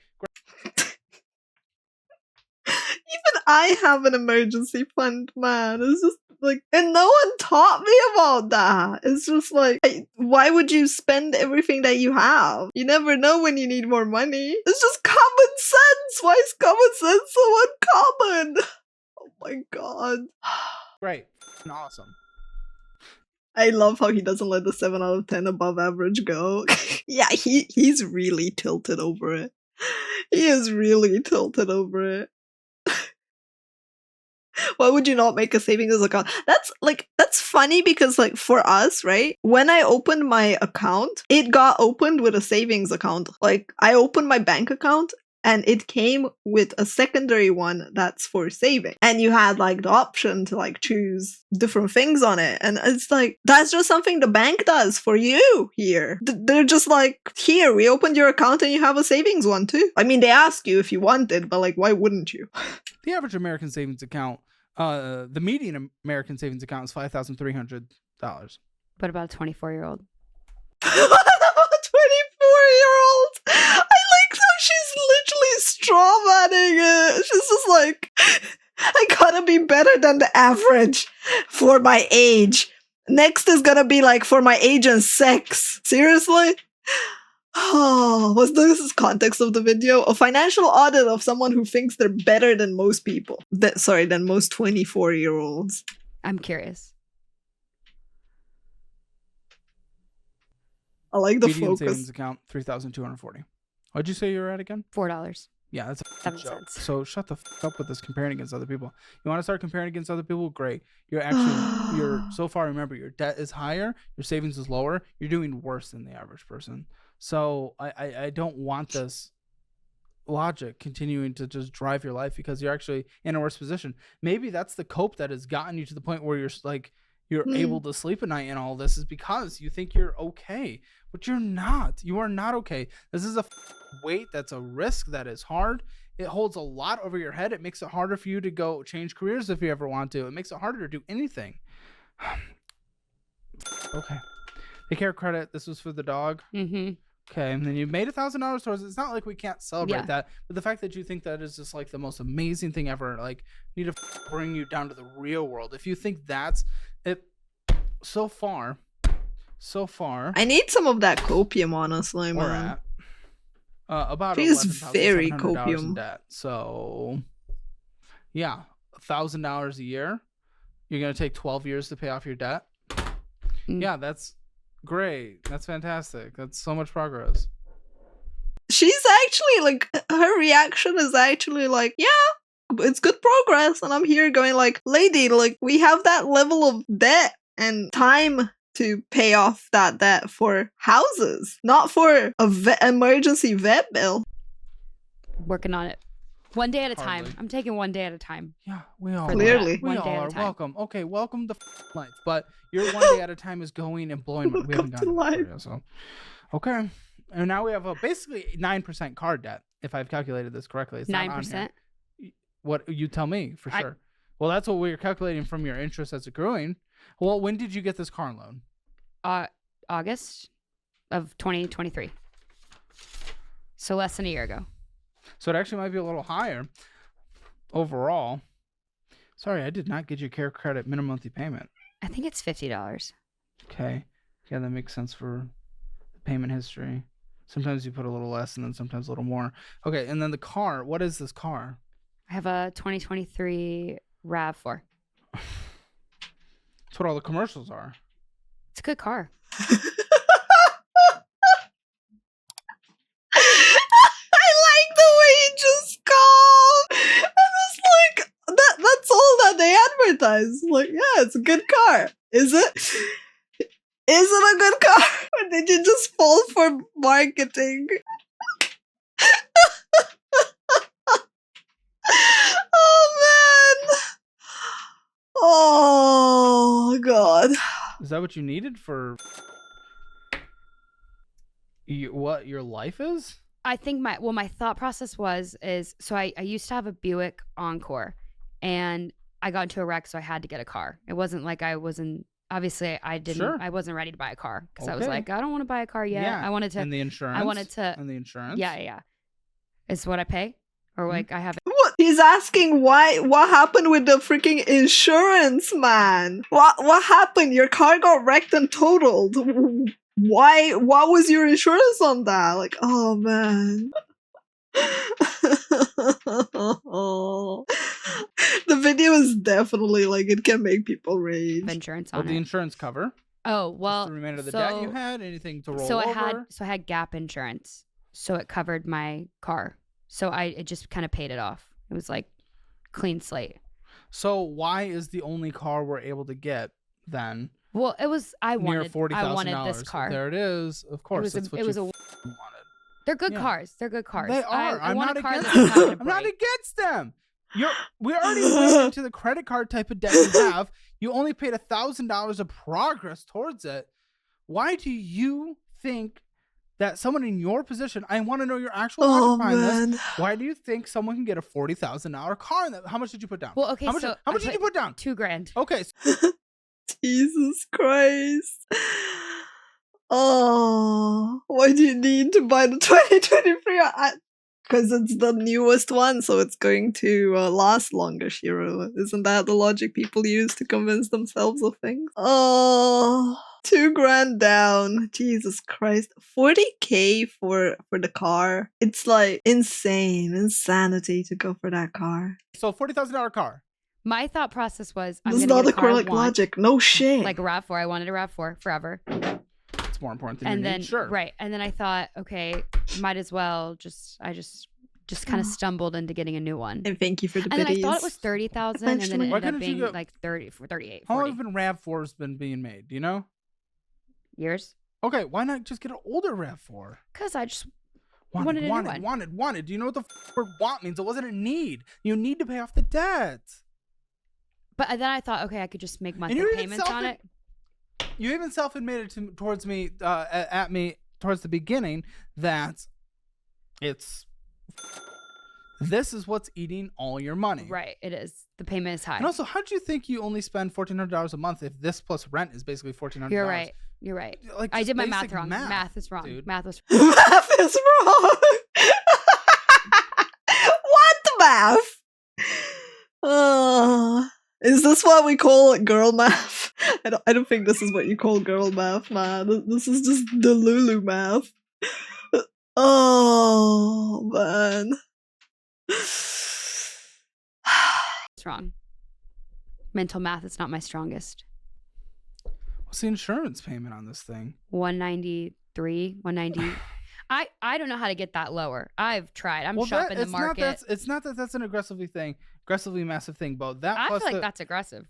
Even I have an emergency fund, man. It's just like, and no one taught me about that. It's just like, why would you spend everything that you have? You never know when you need more money. It's just common sense. Why is common sense so uncommon? Oh my god. Great. Awesome. I love how he doesn't let the 7 out of 10 above average go. Yeah, he's really tilted over it. He is really tilted over it. Why would you not make a savings account? That's funny because like for us, right? When I opened my account, it got opened with a savings account. Like I opened my bank account and it came with a secondary one that's for saving. And you had like the option to like choose different things on it. And it's like, that's just something the bank does for you here. They're just like, here, we opened your account and you have a savings one too. I mean, they ask you if you want it, but like, why wouldn't you? The average American savings account, the median American savings account is $5,300. What about a 24-year-old? 24-year-old. I like how she's literally straw manning it. She's just like, I gotta be better than the average for my age. Next is gonna be like for my age and sex. Seriously? Oh, what's this context of the video? A financial audit of someone who thinks they're better than most people. Than most 24-year-olds. I'm curious. I like the Median focus. savings account, $3,240. What'd you say you were at again? $4. Yeah, that's a 7 joke. cents. So shut the up with this comparing against other people. You want to start comparing against other people? Great. You're so far, remember, your debt is higher, your savings is lower, you're doing worse than the average person. So I don't want this logic continuing to just drive your life because you're actually in a worse position. Maybe that's the cope that has gotten you to the point where you're able to sleep at night and all this is because you think you're okay, but you're not. You are not okay. This is a weight that's a risk that is hard. It holds a lot over your head. It makes it harder for you to go change careers if you ever want to. It makes it harder to do anything. Okay. Take care credit. This was for the dog. Okay, and then you made $1,000 towards it. It's not like we can't celebrate that, but the fact that you think that is just like the most amazing thing ever, like need to bring you down to the real world. If you think that's it, so far, I need some of that copium, honestly, we're man. at about She's $11,700 very in copium. debt. So, yeah, $1,000 a year. You're gonna take 12 years to pay off your debt. Yeah, that's great. That's fantastic. That's so much progress. She's actually like, her reaction is actually like, yeah, it's good progress. And I'm here going like, lady, like we have that level of debt and time to pay off that debt for houses, not for a emergency vet bill. Working on it. One day at a time. Hardly. I'm taking one day at a time. Yeah, we all Clearly. are. We One all day at a are. time. Welcome. Okay, welcome to life. But your one day at a time is going and blowing. We haven't Welcome to gotten life. there yet, so okay. And now we have a basically 9% card debt, if I've calculated this correctly. It's not on 9%. here. What you tell me for sure. Well, that's what we're calculating from your interest that's accruing. Well, when did you get this car loan? August of 2023. So less than a year ago. So it actually might be a little higher overall. Sorry, I did not get your care credit minimum monthly payment. I think it's $50. Okay. Yeah, that makes sense for the payment history. Sometimes you put a little less and then sometimes a little more. Okay, and then the car. What is this car? I have a 2023 RAV4. That's what all the commercials are. It's a good car. I like the way you just called. I was like, that's all that they advertise. Like, yeah, it's a good car. Is it? Is it a good car? Or did you just fall for marketing? Oh man. god. Is that what you needed for what your life is? I think my thought process is so I used to have a Buick Encore, and I got into a wreck, so I had to get a car. It wasn't like I wasn't. Obviously, I wasn't ready to buy a car because I was like, I don't want to buy a car yet. Yeah. I wanted to. And the insurance. I wanted to. And the insurance. Yeah. Is what I pay, or like I have. What? He's asking why. What happened with the freaking insurance, man? What happened? Your car got wrecked and totaled. Why? What was your insurance on that? Like, oh man. The video is definitely like it can make people rage. Insurance What on the it. insurance cover? Oh well. Just the remainder of the debt you had. Anything to roll So over? I had gap insurance, so it covered my car. So it just kind of paid it off. It was like clean slate. So why is the only car we're able to get then Well, it was I near $40,000? wanted this car. There it is. Of course, that's what you wanted. They're good Yeah. cars. They're good cars. They are. I I'm want not a car against that's not them. gonna I'm not break. against them. We already went into the credit card type of debt you have. You only paid $1,000 of progress towards it. Why do you think that someone in your position? I want to know your actual logic behind this. Why do you think someone can get a $40,000 car? How much did you put down? Well, okay, How much did you put down? $2,000. Okay. Jesus Christ. Oh, why do you need to buy the 2023? Because it's the newest one, so it's going to last longer, Shiro. Isn't that the logic people use to convince themselves of things? Oh, $2,000 down. Jesus Christ. 40K for the car. It's like insanity to go for that car. So $40,000 car. My thought process was I'm This is gonna not get the a car I correct want, logic. No shit. like a RAV4. I wanted a RAV4 forever. It's more important than And your then need. Sure. right, and then I thought, okay, might as well just kind of stumbled into getting a new one. and thank you for the And then I thought it biddies. was 30,000, and then Eventually. it Why ended up couldn't you being go- like 30, 38, How long 40 have been RAV4s been being made? Do you know? years. Okay, why not just get an older RAV4? Because I just Wanted. Wanted a new Do you know what the word want means? It wasn't a need. You need to pay off the debt. But then I thought, okay, I could just make monthly you even payments on it. You even self-admitted towards me, at me towards the beginning that this is what's eating all your money. Right, it is. The payment is high. And also, how do you think you only spend $1,400 a month if this plus rent is basically $1,400? You're right. You're right. Like, I just did my math basic wrong. Math is wrong. dude. Math was Math is wrong. What math? Is this what we call girl math? I don't think this is what you call girl math, man. This is just DELULU math. Oh man. wrong. Mental math is not my strongest. What's the insurance payment on this thing? 193, 190. I don't know how to get that lower. I've tried. I'm shopping the market. It's not that that's an aggressively massive thing, but that I plus feel like that's aggressive.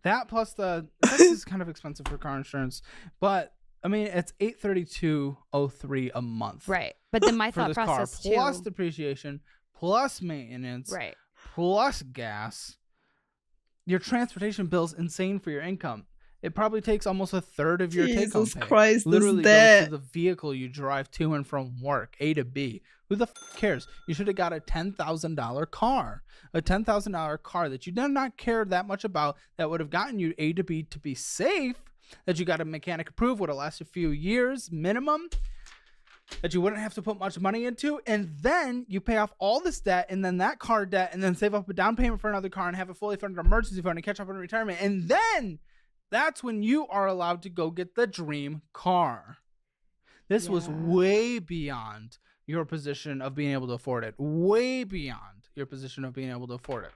that plus the this is kind of expensive for car insurance, but I mean it's $832.03 a month, Right. But then my for thought this process car, plus too. depreciation, plus maintenance, Right. plus gas. Your transportation bill's insane for your income. It probably takes almost a third of your take-home Jesus pay. Christ, Literally this goes debt. to the vehicle you drive to and from work, A to B. Who the cares? You should have got a $10,000 car. A $10,000 car that you did not care that much about, that would have gotten you A to B to be safe, that you got a mechanic approved, would have lasted a few years minimum, that you wouldn't have to put much money into, and then you pay off all this debt, and then that car debt, and then save up a down payment for another car and have a fully funded emergency fund and catch up on retirement, and then that's when you are allowed to go get the dream car. This was way beyond your position of being able to afford it. Way beyond your position of being able to afford it.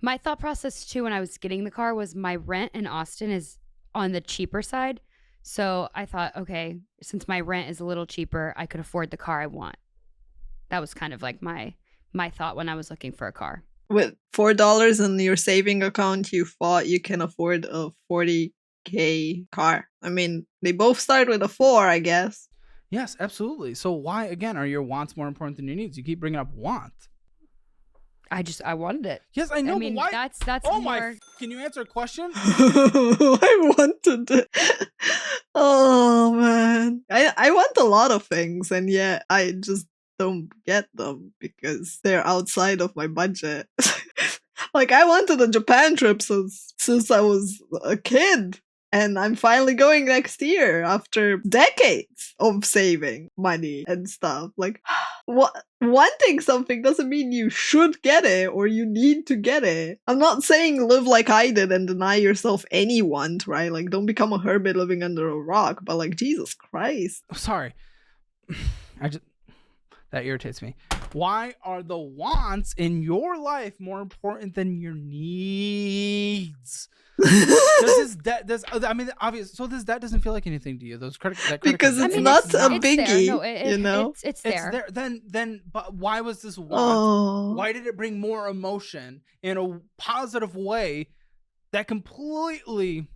My thought process too when I was getting the car was my rent in Austin is on the cheaper side. So I thought, okay, since my rent is a little cheaper, I could afford the car I want. That was kind of like my thought when I was looking for a car. With $4 in your saving account, you thought you can afford a 40K car. I mean, they both start with a 4, I guess. Yes, absolutely. So why, again, are your wants more important than your needs? You keep bringing up want. I wanted it. Yes, I know, I mean, but why? that's Oh more. my Can you answer a question? I wanted it. Oh man. I want a lot of things and yet I just don't get them because they're outside of my budget. Like I wanted a Japan trip since I was a kid. And I'm finally going next year after decades of saving money and stuff. Like, wanting something doesn't mean you should get it or you need to get it. I'm not saying live like I did and deny yourself any want, right? Like, don't become a hermit living under a rock. But like, Jesus Christ. Sorry. That irritates me. Why are the wants in your life more important than your needs? Does this debt? Obvious. So this debt doesn't feel like anything to you. Those credit because cards, it's not a it's biggie. there. No, you know, it's there. Then, but why was this want? Oh. Why did it bring more emotion in a positive way that completely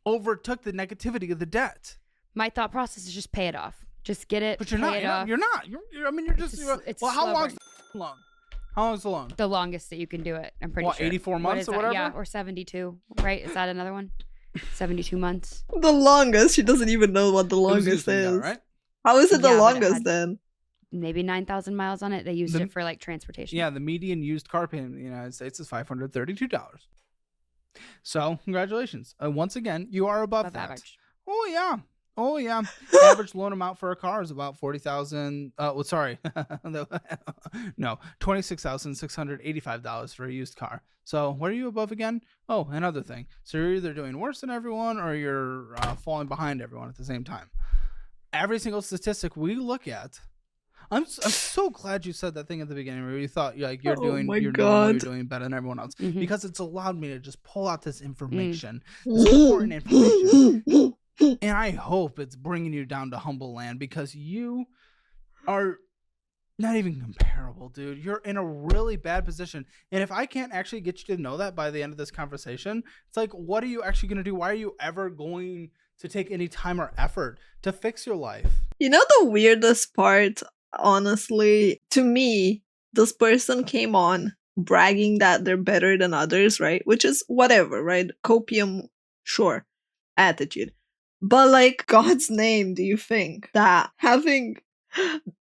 overtook the negativity of the debt? My thought process is just pay it off. Just get it. But you're not. You're not. You're just. Well, how long's the loan? How long is the loan? The longest that you can do it. I'm pretty sure. 84 months or whatever? Yeah, or 72. Right? Is that another one? 72 months. The longest. She doesn't even know what the longest is. Right? How is it the Yeah, but longest then? Maybe 9,000 miles on it. They used it for like transportation. Yeah, the median used car payment in the United States is $532. So, congratulations. Once again, you are above that. Average. Oh, yeah. Oh, yeah. Average loan amount for a car is about $40,000. Sorry. No, $26,685 for a used car. So what are you above again? Oh, another thing. So you're either doing worse than everyone or you're falling behind everyone at the same time. Every single statistic we look at. I'm so glad you said that thing at the beginning where you thought you're doing normal, you're doing better than everyone else, because it's allowed me to just pull out this information, this important information. And I hope it's bringing you down to humble land because you are not even comparable, dude. You're in a really bad position. And if I can't actually get you to know that by the end of this conversation, it's like, what are you actually going to do? Why are you ever going to take any time or effort to fix your life? You know the weirdest part, honestly, to me, this person came on bragging that they're better than others, right? Which is whatever, right? Copium, sure, attitude. But like, God's name, do you think that having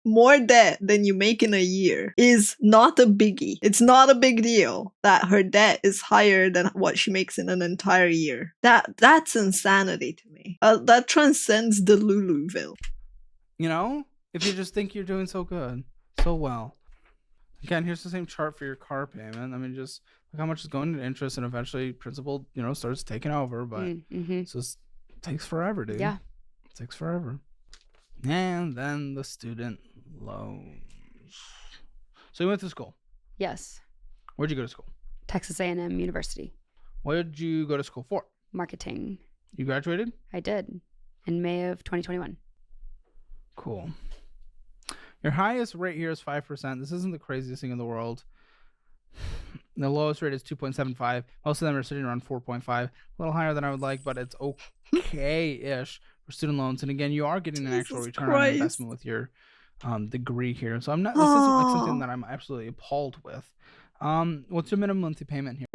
more debt than you make in a year is not a biggie? It's not a big deal that her debt is higher than what she makes in an entire year. That's insanity to me. That transcends DELULUville. You know, if you just think you're doing so good, so well. Again, here's the same chart for your car payment. I mean, just look how much is going into interest, and eventually principal, starts taking over. But it's just takes forever, dude. Yeah. It takes forever. And then the student loans. So you went to school. Yes. Where'd you go to school? Texas A&M University. What did you go to school for? Marketing. You graduated? I did. In May of 2021. Cool. Your highest rate here is 5%. This isn't the craziest thing in the world. The lowest rate is 2.75. Most of them are sitting around 4.5. A little higher than I would like, but it's okay-ish for student loans. And again, you are getting an actual return on investment with your degree here. So I'm not. This isn't like something that I'm absolutely appalled with. What's your minimum monthly payment here?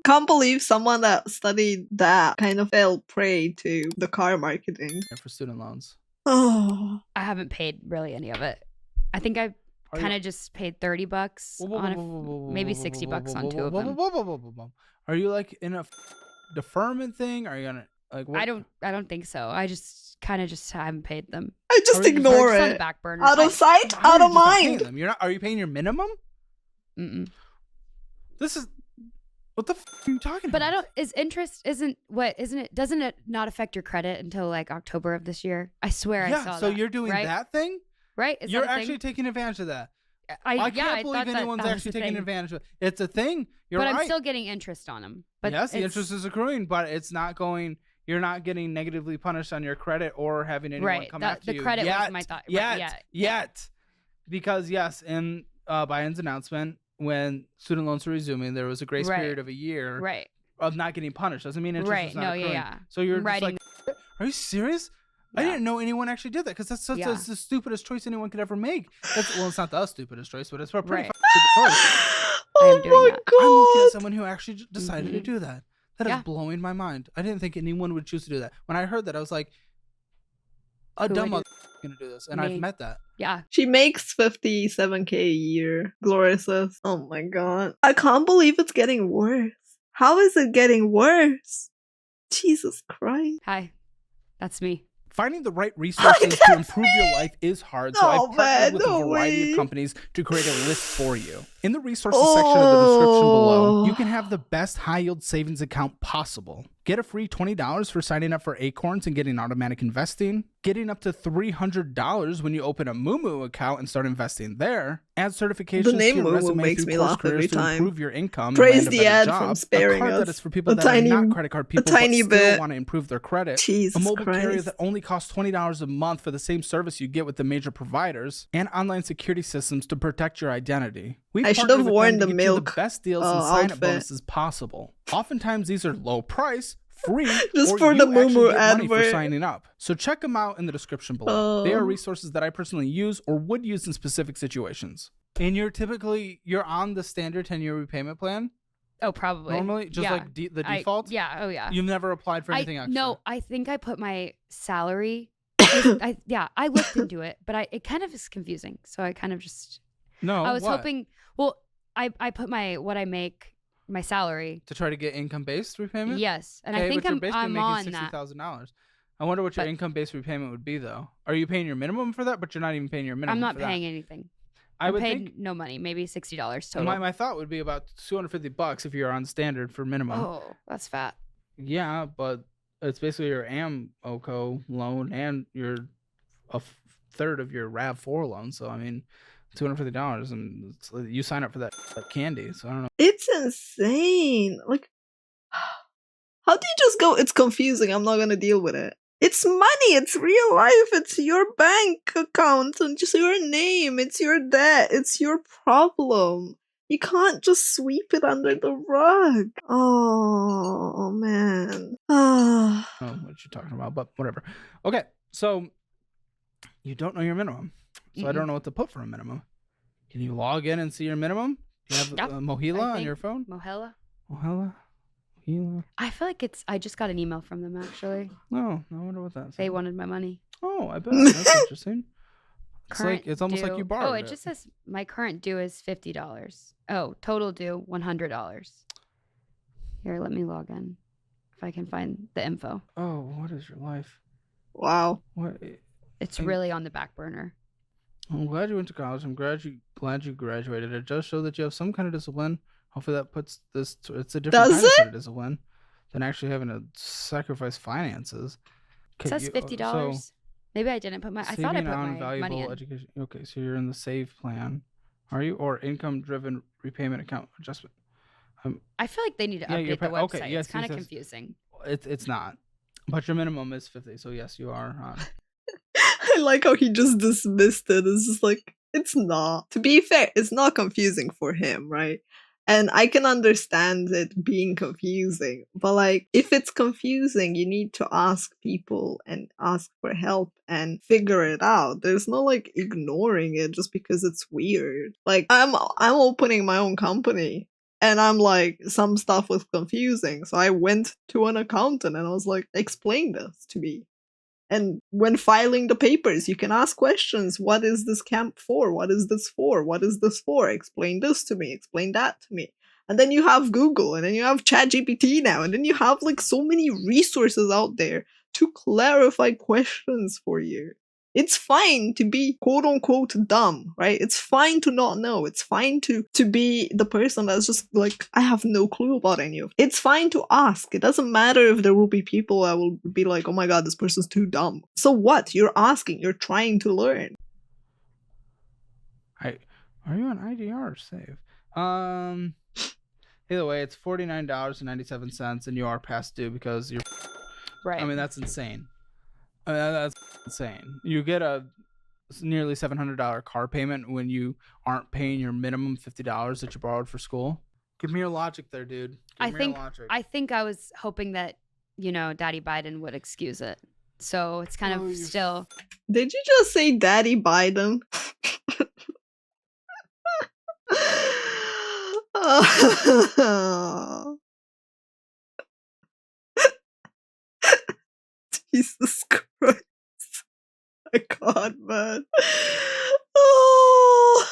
Can't believe someone that studied that kind of fell prey to the car marketing. For student loans. Oh, I haven't paid really any of it. I think I kind of just paid $30 on maybe $60 on two of them. Are you like in a deferment thing? Are you gonna like? What? I don't think so. I just kind of just haven't paid them. I just ignore It's on it. the back burner. Out of sight, out of mind. You're not. Are you paying your minimum? Mm-mm. This is. What the are you talking But about? I don't. Isn't it? Doesn't it not affect your credit until like October of this year? I swear I saw that. So you're doing right? that thing? Right? Is You're that a actually thing? taking advantage of that. I can't believe anyone's actually taking advantage of it. It's a thing. You're but right. I'm still getting interest on them. But yes, the interest is accruing, but it's not going. You're not getting negatively punished on your credit or having anyone come after you. The credit yet, was my thought. Yet. Because yes, in Biden's announcement, when student loans were resuming, there was a grace period of a year of not getting punished. Doesn't mean interest is not accruing. So you're just like, are you serious? I didn't know anyone actually did that because that's that's the stupidest choice anyone could ever make. Well, it's not the stupidest choice, but it's a pretty stupid choice. I am doing my that. god. I'm looking at someone who actually decided to Mhm. do that. That is Yeah. blowing my mind. I didn't think anyone would choose to do that. When I heard that, I was like, a Who dumb would mother gonna do this, and Me. I've met that. Yeah. She makes 57K a year, Gloria says. Oh my god. I can't believe it's getting worse. How is it getting worse? Jesus Christ. Hi. That's me. Finding the right resources to improve your life is hard, so Oh, I've partnered man, with a no variety way. of companies to create a list for you. In the resources section of the description below, Oh. you can have the best high-yield savings account possible. Get a free $20 for signing up for Acorns and getting automatic investing. Getting up to $300 when you open a Moomoo account and start investing there. Add certifications The name to your Moomoo resume makes through me course laugh careers every to time. improve your income Praise and land a the better ad job. from sparing a card that us. is for people A that tiny- are not credit card people tiny but still bit. want to improve their credit. Jesus A mobile carrier Christ. that only costs $20 a month for the same service you get with the major providers, and online security systems to protect your identity. We've I should partnered have with worn them to the get you milk, the best deals and sign-up outfit. bonuses possible. Oftentimes, these are low price, free, Just or for you the actually Moomoo get money for advert. signing up. So check them out in the description below. They are Oh. resources that I personally use or would use in specific situations. And you're on the standard 10-year repayment plan Oh, probably. normally, just Yeah. like the default. Yeah. Oh, yeah. You've never applied for anything extra. No, I think I put my salary. I looked into it, but it kind of is confusing. So I kind of just. No. I was what? hoping. Well, I put what I make, my salary. To try to get income-based repayment. Yes, and Okay, I think but you're basically I'm making on that. $60,000. I wonder what your But- income-based repayment would be, though. Are you paying your minimum for that? But you're not even paying your minimum. I'm not for that. paying anything. I would paid think no money, maybe $60 total. my thought would be about $250 if you're on standard for minimum. Oh, that's fat. Yeah, but it's basically your AMOCO loan and third of your RAV4 loan. So I mean, $250, and you sign up for that candy. So I don't know. It's insane. Like, how do you just go, it's confusing, I'm not gonna deal with it. It's money, it's real life, it's your bank account, and just your name, it's your debt, it's your problem. You can't just sweep it under the rug. Oh, man. Ah. I don't know what you're talking about, but whatever. Okay, so you don't know your minimum, so I don't know what to put for a minimum. Can you log in and see your minimum? Do you have Yep, Mohila I on think. your phone? Mohela? Mohila? I feel like I just got an email from them actually. No, I wonder what that's. They wanted my money. Oh, I bet that's interesting. It's almost like due- you borrowed. Oh, it just says my current due is $50. Oh, total due $100. Here, let me log in if I can find the info. Oh, what is your life? Wow. What? It's And- really on the back burner. I'm glad you went to college. I'm glad you graduated. It does show that you have some kind of discipline. Hopefully that puts this. It's a different Does kind it? of discipline than actually having to sacrifice finances. It says $50. Maybe I didn't put my. I thought I saving put on my valuable money in. education. Okay, so you're in the save plan, are you, or income-driven repayment account adjustment? I feel like they need to Yeah, you're update the pa- okay, website. yes, It's kind of it says- confusing. It's not, but your minimum is 50. So yes, you are. I like how he just dismissed it. It's just like, it's not. To be fair, it's not confusing for him, right? And I can understand it being confusing. But like, if it's confusing, you need to ask people and ask for help and figure it out. There's no like ignoring it just because it's weird. Like, I'm opening my own company. And I'm like, some stuff was confusing. So I went to an accountant and I was like, explain this to me. And when filing the papers, you can ask questions. What is this camp for? What is this for? What is this for? Explain this to me. Explain that to me. And then you have Google, and then you have ChatGPT now, and then you have like so many resources out there to clarify questions for you. It's fine to be quote unquote dumb, right? It's fine to not know. It's fine to be the person that's just like, I have no clue about any of it. It's fine to ask. It doesn't matter if there will be people that will be like, oh my god, this person's too dumb. So what? You're asking. You're trying to learn. Are you on IDR or save? Either way, it's $49.97, and you are past due because you're. Right. I mean, that's insane. I mean, that's insane. You get a nearly $700 car payment when you aren't paying your minimum $50 that you borrowed for school. Give me your logic there, dude. Give me your logic. I think I was hoping that, Daddy Biden would excuse it. So it's kind Oh, of you- still. Did you just say Daddy Biden? Jesus Christ. My God, man. Oh.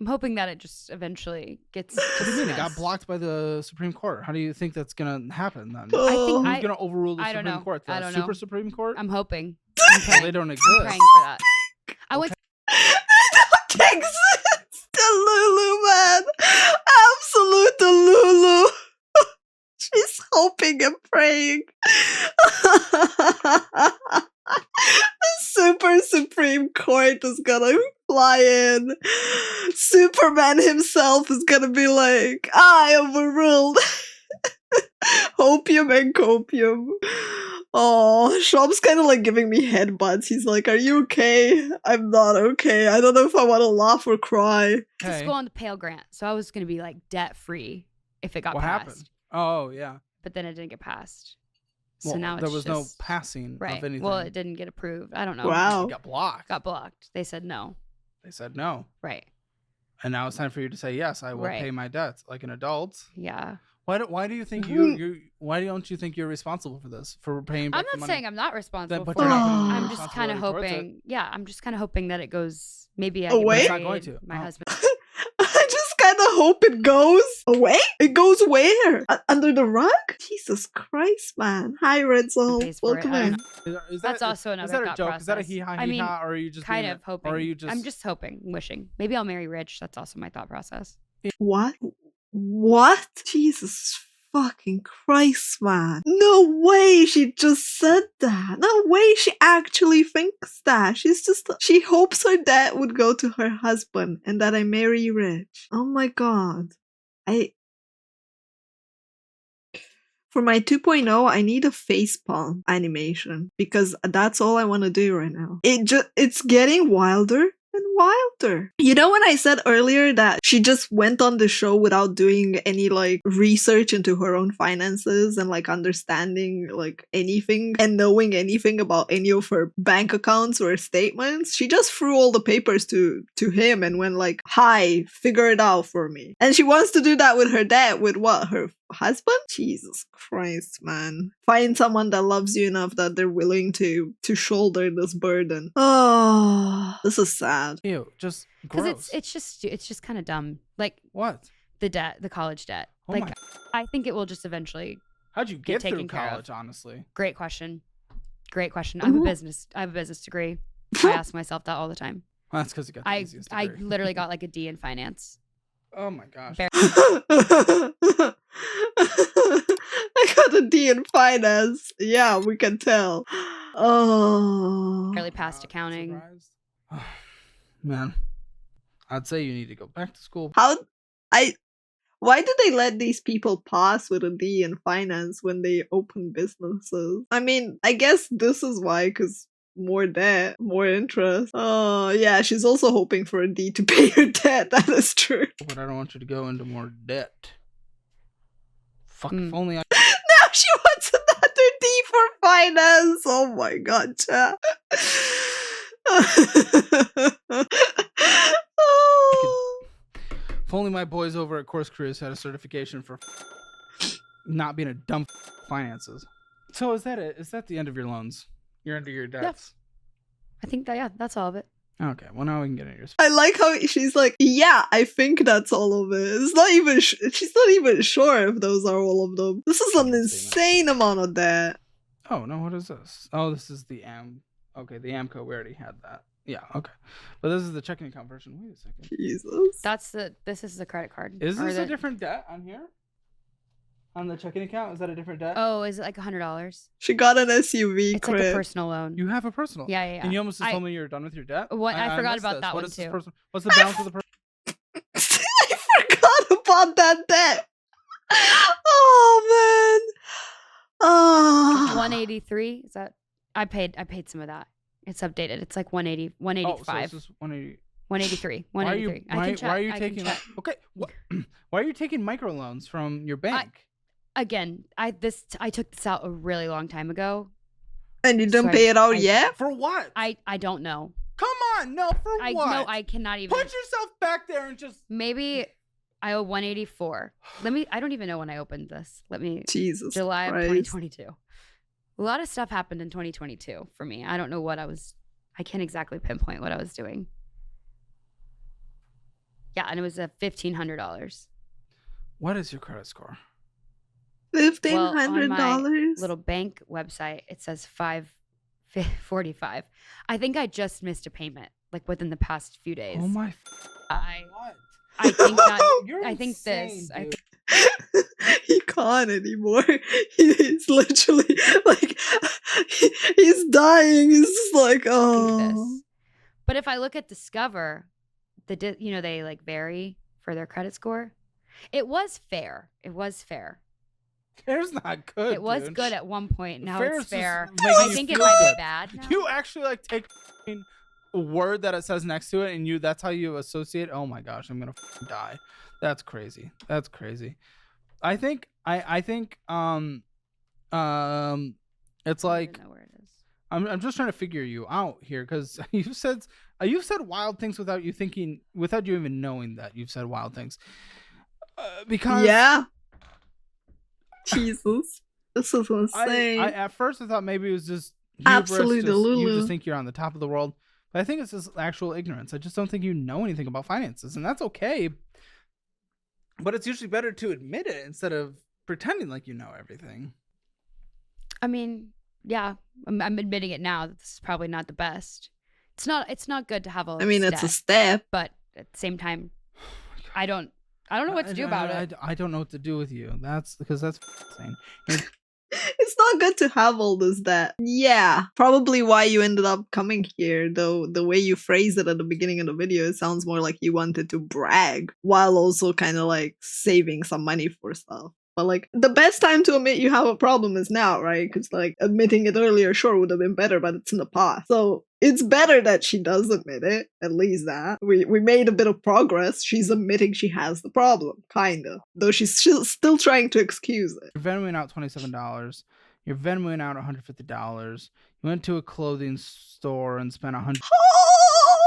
I'm hoping that it just eventually gets. What do you mean? It got dismissed. blocked by the Supreme Court. How do you think that's gonna happen then? I think Who's gonna overrule the I don't Supreme know. Court? The I don't Super know. Supreme Court? I'm hoping. Well, they don't I'm exist. praying for that. I went. They don't exist. DELULU, man. Absolute DELULU. She's hoping and praying. The Super Supreme Court is gonna fly in. Superman himself is gonna be like, I overruled. Hopium and copium. Oh, Shop's kind of like giving me headbutts. He's like, are you okay? I'm not okay. I don't know if I want to laugh or cry. to Hey, school on the Pale Grant, so I was gonna be like debt free if it got what passed. happened? Oh yeah. But then it didn't get passed. So Well, now it's there was no just- passing right. of anything. Well, it didn't get approved. I don't know. Wow. It got blocked. Got blocked. They said no. They said no, Right. and now it's time for you to say yes. I will Right. pay my debts like an adult. Yeah. Why do you think you why don't you think you're responsible for this, for paying back I'm the not money? saying I'm not responsible But for you're it. not putting any I'm just kind of responsibility towards it. hoping. Yeah, I'm just kind of hoping that it goes. Maybe I Away? get It's not going married, to. my Oh. husband. I just kind of hope it goes away. It goes where? Under the rug? Jesus Christ, man. Hi, Renzo. Pays for it. Welcome I don't in. know. Is That's that, also another is that a thought joke? Is that a process. hee ha I hee mean, ha, or are you just kind being of hoping. or are you just? I'm just hoping, wishing. Maybe I'll marry rich. That's also my thought process. What? What? Jesus fucking Christ, man. No way she just said that. No way she actually thinks that. She hopes her debt would go to her husband and that I marry rich. Oh my God. For my 2.0, I need a facepalm animation because that's all I want to do right now. It's getting wilder and wilder. You know when I said earlier that she just went on the show without doing any like research into her own finances and like understanding like anything and knowing anything about any of her bank accounts or statements? She just threw all the papers to him and went like, "Hi, figure it out for me." And she wants to do that with her dad, with what, her husband? Jesus Christ, man. Find someone that loves you enough that they're willing to shoulder this burden. Oh, this is sad. Ew, just Because gross. it's just kind of dumb. Like What? the college debt. Oh Like my- I think it will just eventually. How'd you get through taken care of. college? Honestly, Great question. Great question. I have a business degree. I ask myself that all the time. well, that's because you got the easiest I degree. literally got like a D in finance. Oh my gosh. Bare- I got a D in finance. Yeah, we can tell. Oh. Barely passed Not accounting. surprised. Man, I'd say you need to go back to school. Why do they let these people pass with a D in finance when they open businesses? I mean, I guess this is why, because more debt, more interest. Oh, yeah, she's also hoping for a D to pay her debt. That is true. But I don't want you to go into more debt. Fuck, if only I. Now she wants another D for finance. Oh my God, chat. Oh. If only my boys over at Course Crews had a certification for not being a dumb finances. So is that it? Is that the end of your loans? You're under your debts? I think that's all of it. Okay, well now we can get into your. I like how she's like, yeah, I think that's all of it. It's not even, she's not even sure if those are all of them. This is an insane amount of debt. Oh no, what is this? Oh, this is the AM. Okay, the AMCO. We already had that. Yeah, okay. But this is the checking account version. Wait a second. Jesus. This is the credit card. Is Or this a the- different debt on here? On the checking account? Is that a different debt? Oh, is it like $100? She got an SUV It's like a crib. personal loan. You have a personal. Yeah, yeah, yeah. And you almost just I- told me you're done with your debt? What- I forgot missed about this. that What one is this too. What's the balance of the person? I forgot about that debt. Oh man. Oh. 183. Is that? I paid some of that. It's updated. It's like 180, Oh, 185, so it's just 180. 183, Why are you 183. I can check. why are you I can taking check. okay? Why are you taking microloans from your bank? Again, I took this out a really long time ago. And you didn't Sorry, pay it out I- yet? For what? I don't know. Come on. No, for I what? no, I cannot even. Put yourself back there and just. Maybe I owe 184. I don't even know when I opened this. Jesus July of Christ. 2022. A lot of stuff happened in 2022 for me. I don't know what I can't exactly pinpoint what I was doing. Yeah, and it was $1,500. What is your credit score? $1,500. Well, on my little bank website, it says 545. I think I just missed a payment like within the past few days. Oh my. I What? I think that You're I think insane, this. I dude. He can't anymore. He's literally like, he's dying. He's just like, think oh. this. But if I look at Discover, they like vary for their credit score. It was fair. It was fair. Fair's not good. It was dude. good at one point. Now Fair's it's just fair. making I you think it feel might good. be bad now. You actually like take a word that it says next to it, and that's how you associate. Oh my gosh, I'm gonna die. That's crazy. That's crazy. I think it's I don't like even know where it is. I'm just trying to figure you out here because you've said wild things without you even knowing that you've said wild things. Because Yeah. Jesus. This is insane. I at first I thought maybe it was just hubris, Absolute you DELULU. just think you're on the top of the world. But I think it's just actual ignorance. I just don't think you know anything about finances, and that's okay. But it's usually better to admit it instead of pretending like you know everything. I mean, yeah, I'm admitting it now that this is probably not the best. It's not good to have a I mean, it's a stat, step. but at the same time, I don't know what to do about it. I don't know what to do with you. That's insane. It's not good to have all this debt. Yeah, probably why you ended up coming here, though the way you phrase it at the beginning of the video, it sounds more like you wanted to brag while also kind of like saving some money for stuff. But like, the best time to admit you have a problem is now, right? Because like, admitting it earlier sure would have been better, but it's in the past. So it's better that she does admit it, at least that. We made a bit of progress. She's admitting she has the problem, kinda. Though she's still trying to excuse it. You're Venmoing out $27. You're Venmoing out $150. You went to a clothing store and spent $100. Oh,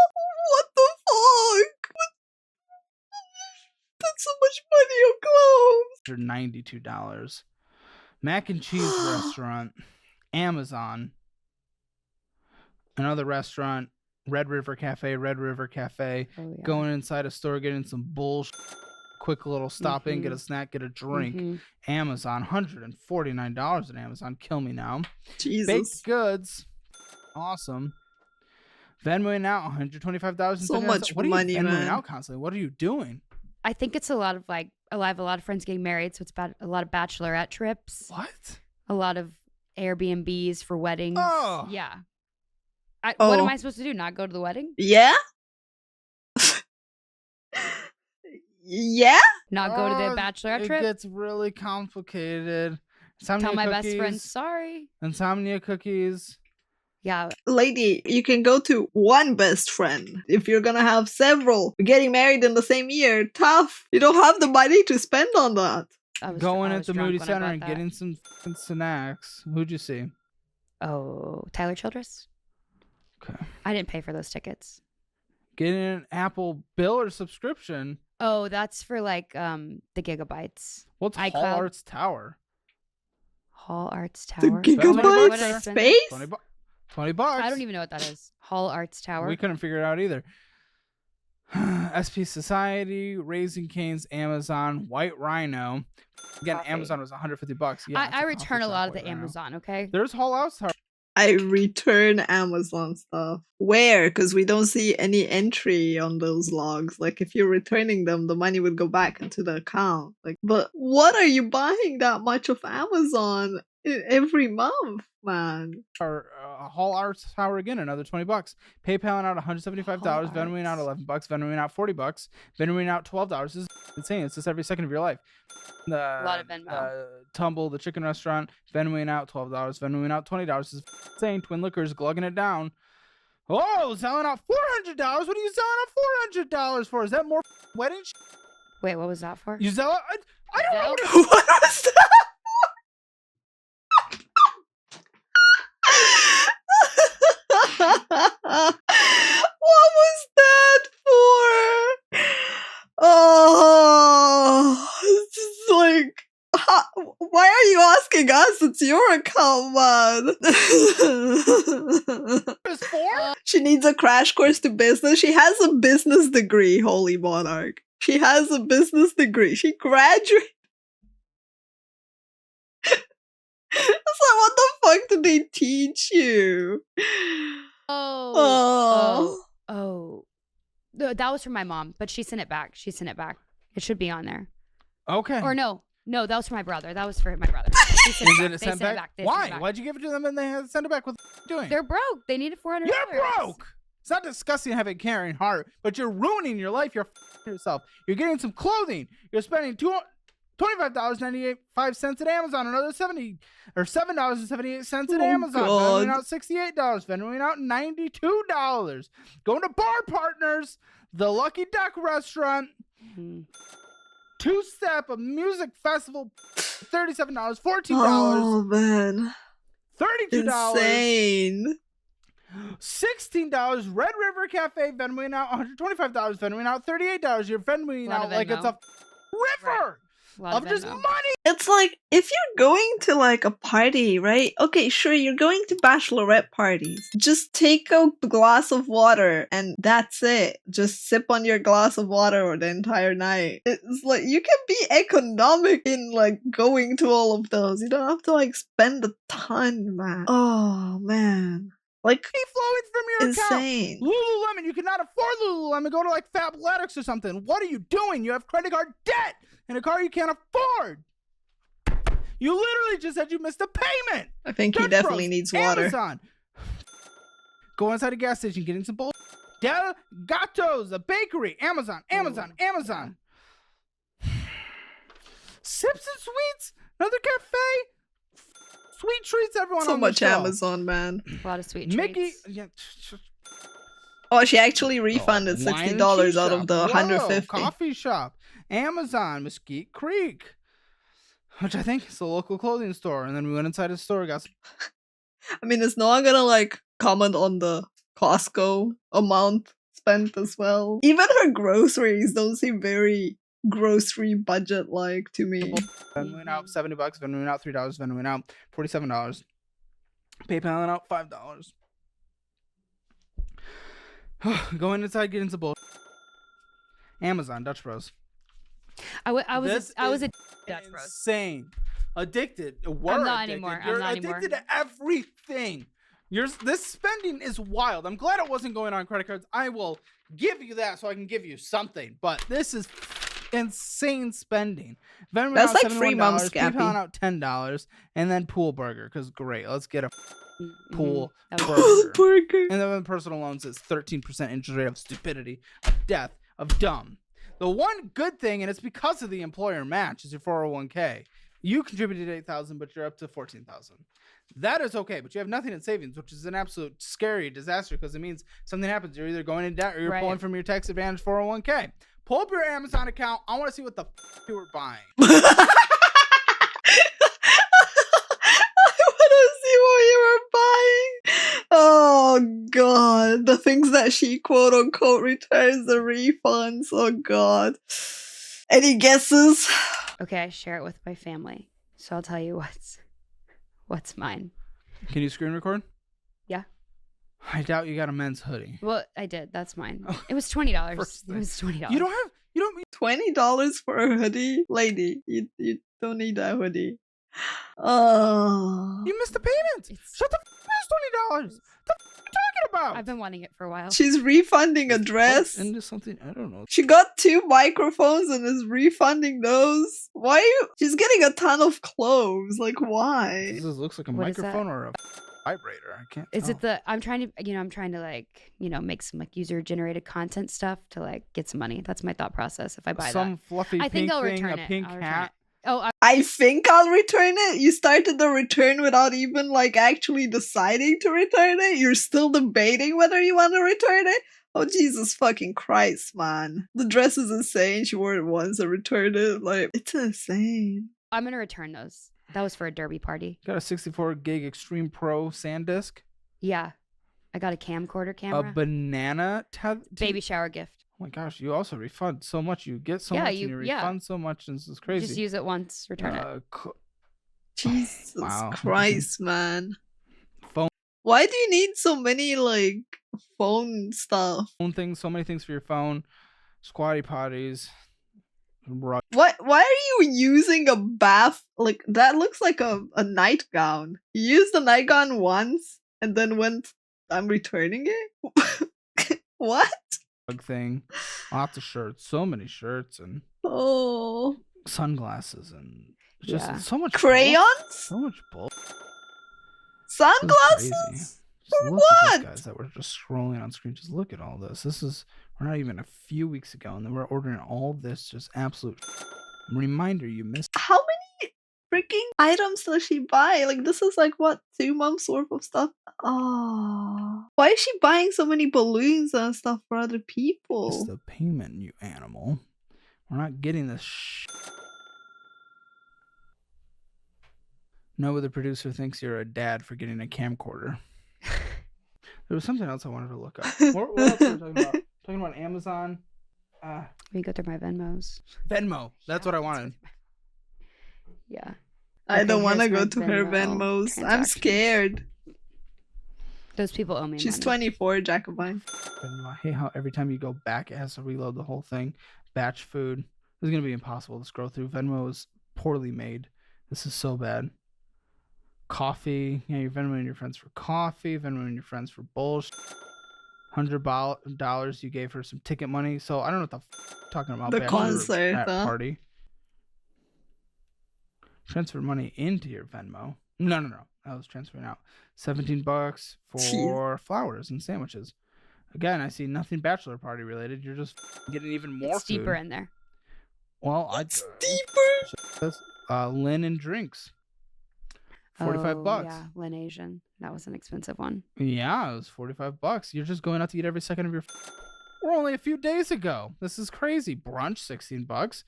what the fuck? That's so much money on clothes. $92. Mac and cheese restaurant, Amazon, another restaurant, Red River Cafe, Oh, yeah. going inside a store, getting some bullshit, quick little stop in, get a snack, get a drink. Mhm. Amazon, $149 at Amazon. Kill me now. Jesus. Baked goods, awesome. Venmoing out $125. So much what are money, you Venmoing man. out constantly? What are you doing? I think it's a lot of like, I have a lot of friends getting married, so it's about a lot of bachelorette trips, What? a lot of Airbnbs for weddings. Oh. Yeah. What am Oh. I supposed to do? Not go to the wedding? Yeah? Yeah? Not go to the bachelorette It trip? gets really complicated. Insomnia Tell my best friend, cookies. sorry. Insomnia cookies. Yeah, Lady, you can go to one best friend. If you're gonna have several getting married in the same year, tough. You don't have the money to spend on that. Going I at was the drunk Moody when I Center bought and that. getting some f***ing snacks. Who'd you see? Oh, Tyler Childress? Okay. I didn't pay for those tickets. Getting an Apple bill or subscription. Oh, that's for like the gigabytes. What's Hall iCloud. Arts Tower? Hall Arts Tower. The What did gigabytes I of spend? space? 20 bucks. I don't even know what that is. Hall Arts Tower. We couldn't figure it out either. SP Society, Raising Cane's, Amazon, White Rhino. Again, Coffee. Amazon was $150. Yeah, it's I a return coffee a shop, lot of White the Rhino. Amazon, okay? There's Hall Arts Tower. I return Amazon stuff. Where? Because we don't see any entry on those logs. Like, if you're returning them, the money would go back into the account. Like, but what are you buying that much of Amazon every month, man? Or Hall Arts Tower again, another $20. PayPal out $175, Hall Venmoing out Arts. $11, Venmoing out $40, Venmoing out $12. This is insane. It's just every second of your life. A lot of Venmo. Tumble, the chicken restaurant, Venmoing out $12, Venmoing out $20. This is insane. Twin Liquors glugging it down. Oh, selling out $400. What are you selling out $400 for? Is that more wedding? Wait, what was that for? You sell it? I don't know. Zelle? What was that? What asking us? It's your account, man. It's for? She needs a crash course to business. She has a business degree, Holy Monarch. She has a business degree. She graduated. It's like, what the fuck did they teach you? Oh. That was from my mom, but she sent it back. It should be on there. Okay. Or no, that was for my brother. That was for my brother. He sent Did it it back. send They sent it back? back. They sent it Why? back. Why'd you give it to them and they had to send it back? What the doing? They're broke. They needed $400. You're broke. It's not disgusting having a caring heart, but you're ruining your life. You're yourself. You're getting some clothing. You're spending $25.98 at Amazon. Another $7.78 at Amazon. God. Venmoing out $68. Venmoing out $92. Going to Bar Partners, the Lucky Duck restaurant. Mhm. Two-step, a music festival, $37, $14, Oh, man. $32, Insane. $16. Red River Cafe, Venmoing out $125, Venmoing out $38. You're Venmoing Lot out of like it's a river Lot of just Venmo. money. It's like, if you're going to like a party, right? Okay, sure, you're going to bachelorette parties. Just take a glass of water and that's it. Just sip on your glass of water the entire night. It's like, you can be economic in like going to all of those. You don't have to like spend a ton, man. Oh, man. Like, Flowing from your insane. account. Lululemon, you cannot afford Lululemon. Go to like Fabletics or something. What are you doing? You have credit card debt in a car you can't afford. You literally just said you missed a payment. I think he Dutch definitely Bros, needs water. Amazon. Go inside a gas station, getting some bull. Del Gatos, a bakery. Amazon. Sips and Sweets, another cafe. Sweet treats, everyone So on much the show. Amazon, man. A lot of sweet Mickey, treats. yeah, Oh, she actually refunded wine and $60 cheese out shop. of the Whoa, 150. coffee shop, Amazon, Mesquite Creek, which I think is a local clothing store. And then we went inside the store, got some I mean, it's not gonna like comment on the Costco amount spent as well. Even her groceries don't seem very grocery budget like to me. Venmoing out $70, Venmoing out $3, Venmoing out $47, PayPaling out $5. Going inside, getting some bull. Amazon, Dutch Bros. I was a Dutch Bros. Insane. Addicted. We're I'm not addicted. anymore. You're I'm not addicted anymore. to everything. This spending is wild. I'm glad it wasn't going on credit cards. I will give you that so I can give you something. But this is insane spending. Venmo That's out like free $71, mom scappy. PayPal out $10, and then Pool Burger. Because great, let's get a Pool That was Burger. Burger. And then personal loans is 13% interest rate of stupidity, of death, of dumb. The one good thing, and it's because of the employer match, is your 401k. You contributed $8,000, but you're up to $14,000. That is okay, but you have nothing in savings, which is an absolute scary disaster because it means something happens. You're either going in debt or you're Right. pulling from your tax advantage 401k. Pull up your Amazon account. I want to see what the you were buying. I want to see what you were buying. Oh god, the things that she quote unquote returns, the refunds. Oh god. Any guesses? Okay, I share it with my family, so I'll tell you what's mine. Can you screen record? Yeah. I doubt you got a men's hoodie. Well, I did. That's mine. It was $20. First It was $20. You don't $20 for a hoodie? Lady, you don't need that hoodie. Oh. You missed the payment. It's- Shut the f*** $20. The f*** are you talking about? I've been wanting it for a while. She's refunding a dress. Into something, I don't know. She got 2 microphones and is refunding those. Why are you? She's getting a ton of clothes. Like, why? This looks like a What is that? microphone or a vibrator. I can't Is tell. it the I'm trying to like, make some like user generated content stuff to like get some money. That's my thought process if I buy some that. fluffy I think pink I'll thing, return a it. pink I'll return hat? it. Oh, I think I'll return it. You started the return without even like actually deciding to return it. You're still debating whether you want to return it. Oh Jesus fucking Christ, man! The dress is insane. She wore it once and returned it. Like, it's insane. I'm gonna return those. That was for a derby party. Got a 64 gig Extreme Pro SanDisk, Yeah, I got a camcorder a camera. banana Baby shower gift. Oh my gosh, you also refund so much. You get so Yeah, much you- and you yeah. refund so much, and this is crazy. Just use it once, return it. Co- Jesus Wow. Christ, man. Phone Why do you need so many like phone stuff? things, so many things for your phone. Squatty potties. Rug. Why are you using a bath? Like that looks like a nightgown. You used the nightgown once and then I'm returning it? What? Thing. Lots of shirts. So many shirts and Oh. sunglasses and just Yeah. so much Crayons? So much bull. Sunglasses? Just For look at what? these guys that were just scrolling on screen. Just look at all this. We're not even a few weeks ago, and then we're ordering all this. Just absolute reminder you missed. How many freaking items does she buy? Like this is like what, 2 months worth of stuff? Oh. Why is she buying so many balloons and stuff for other It's people? the payment, you animal. We're not getting this. No other producer thinks you're a dad for getting a camcorder. There was something else I wanted to look up. What else were we talking about? Talking about Amazon. We go through my Venmos. Venmo. That's what I wanted. Yeah. I don't Okay, want to here's go my to her Venmo Venmos. I'm transactions. scared. Those people owe me She's money. 24, Jacobine. Venmo. I hate how every time you go back, it has to reload the whole thing. Batch food. This is going to be impossible to scroll through. Venmo is poorly made. This is so bad. Coffee. Yeah, you're Venmoing your friends for coffee. Venmoing your friends for bullshit. $100 you gave her some ticket money. So I don't know what the talking about. The Bachelor concert, at huh? party. Transfer money into your Venmo. No. I was transferring out. $17 for Jeez. flowers and sandwiches. Again, I see nothing bachelor party related. You're just getting even more It's deeper food. in there. Well, It's deeper. Lynn and drinks. $45. Yeah, Lin Asian. That was an expensive one. Yeah, it was $45. You're just going out to eat every second of your. We're only a few days ago. This is crazy. Brunch, $16.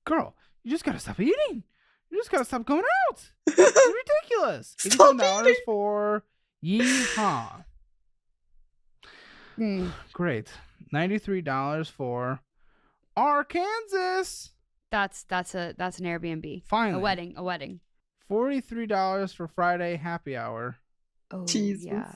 Girl, you just gotta stop eating. You just gotta stop going out. It's ridiculous. Stop $87 eating. for yeehaw. Great. $93 for Arkansas. That's an Airbnb. Finally. A wedding. $43 for Friday happy hour. Oh, Jesus. yeah.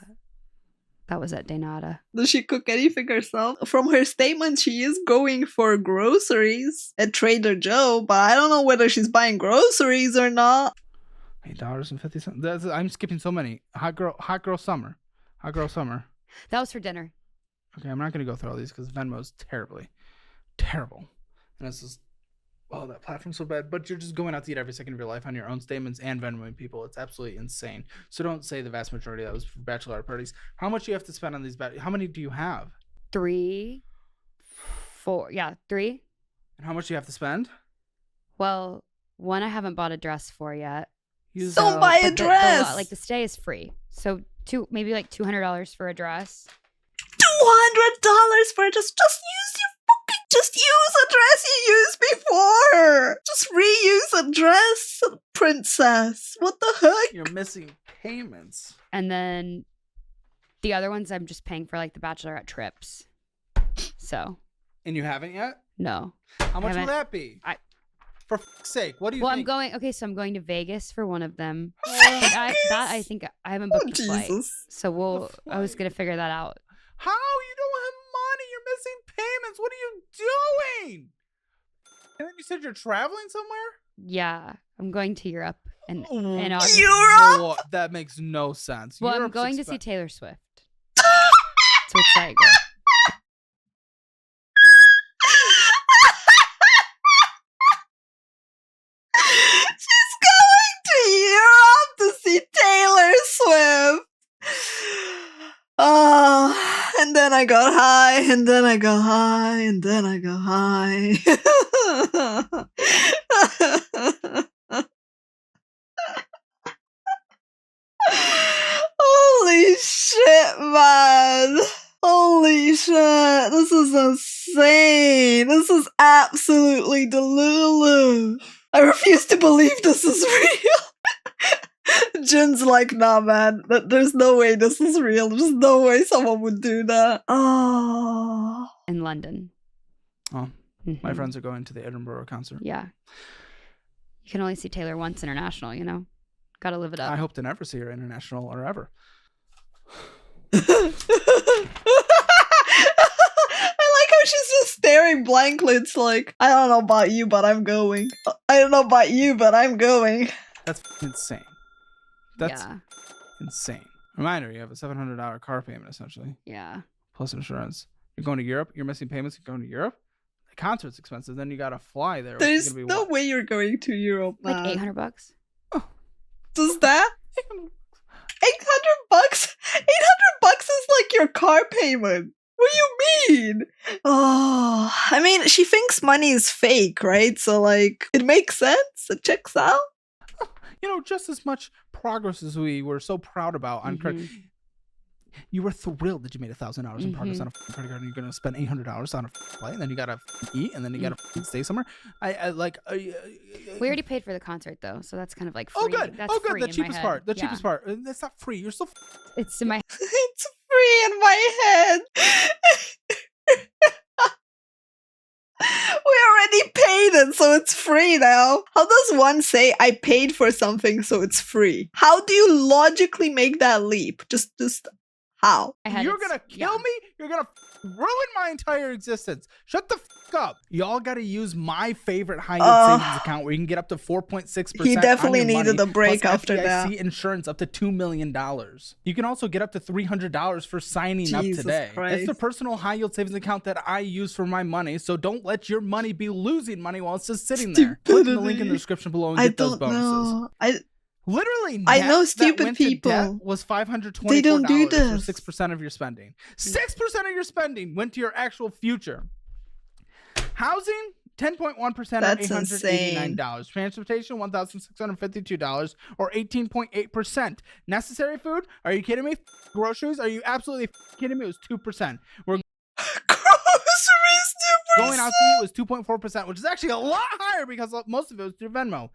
That was at Denada. Does she cook anything herself? From her statement, she is going for groceries at Trader Joe, but I don't know whether she's buying groceries or not. $8.50. I'm skipping so many. Hot girl summer. That was for dinner. Okay, I'm not gonna go through all these because Venmo's terrible, and it's just that platform's so bad. But you're just going out to eat every second of your life on your own statements and Venmoing people. It's absolutely insane. So don't say the vast majority of that was for bachelor parties. How much do you have to spend on these? How many do you have? 3, 4. Yeah, 3. And how much do you have to spend? Well, one I haven't bought a dress for yet. Don't buy a But dress. the stay is free. So maybe like $200 for a dress. $200 for just use a dress you used before. Just reuse a dress, princess. What the heck? You're missing payments. And then the other ones I'm just paying for like the bachelorette trips. So And you haven't yet? no. How much will haven't- that be? For f***'s sake, what do you Well, think? so I'm going to Vegas for one of them. Vegas? I think I haven't booked Oh, the flight. Jesus. So I was going to figure that out. How? You don't have money. You're missing payments. What are you doing? And then you said you're traveling somewhere? Yeah, I'm going to Europe in Oh, August. Europe? what? That makes no sense. Well, I'm Europe's going to see expen- Taylor Swift. So excited. She's going to Europe to see Taylor Swift. Oh, and then I got high, and then I got high, and then I got high. Holy shit, man. Holy shit. This is insane. This is absolutely DELULU. I refuse to believe this is real. Jin's like, nah, man. There's no way this is real. There's no way someone would do that. Oh. In London. Oh, my Mhm. friends are going to the Edinburgh concert. Yeah. You can only see Taylor once international, Gotta live it up. I hope to never see her international or ever. I like how she's just staring blankly. It's like, I don't know about you, but I'm going. I don't know about you, but I'm going. That's insane. That's yeah. insane. Reminder, you have a $700 car payment essentially, Yeah. plus insurance. You're going to Europe. You're missing payments. You're going to Europe. The concert's expensive. Then you got to fly there. which is There's gonna be no what? way you're going to Europe, man. Like $800. Does that? 800 bucks? 800 bucks is like your car payment. What do you mean? Oh, I mean, she thinks money is fake, right? So, like, it makes sense. It checks out. You know, just as much progress as we were so proud about on credit. You were thrilled that you made $1,000 in progress on a credit card, and you're gonna spend $800 on a flight, and then you gotta eat, and then you gotta stay somewhere. We already paid for the concert though, so that's kind of like free. Oh good, That's oh good. free The in my cheapest head. part. The Yeah. cheapest part. That's not free. You're still. It's in my It's free in my head. We already paid it, so it's free now. How does one say I paid for something, so it's free? How do you logically make that leap? Just how? You're gonna kill me. You're gonna ruin my entire existence. Shut the up. Y'all gotta use my favorite high yield savings account where you can get up to 4.6%. He definitely needed money, a break plus after FDIC that. insurance up to $2 million. You can also get up to $300 for signing up Jesus today. Christ. It's the personal high yield savings account that I use for my money. So don't let your money be losing money while it's just sitting there. Click the link in the description below and I get those don't bonuses. know. Literally, I know net that stupid went to debt people. was $524 They don't do for this. 6% of your spending. 6% of your spending went to your actual future. Housing, 10.1% That's or insane. $889. Transportation, $1,652 or 18.8%. Necessary food? Are you kidding me? Groceries? Are you absolutely kidding me? It was 2%. We're Groceries 2%. going out to eat was 2.4%, which is actually a lot higher because most of it was through Venmo.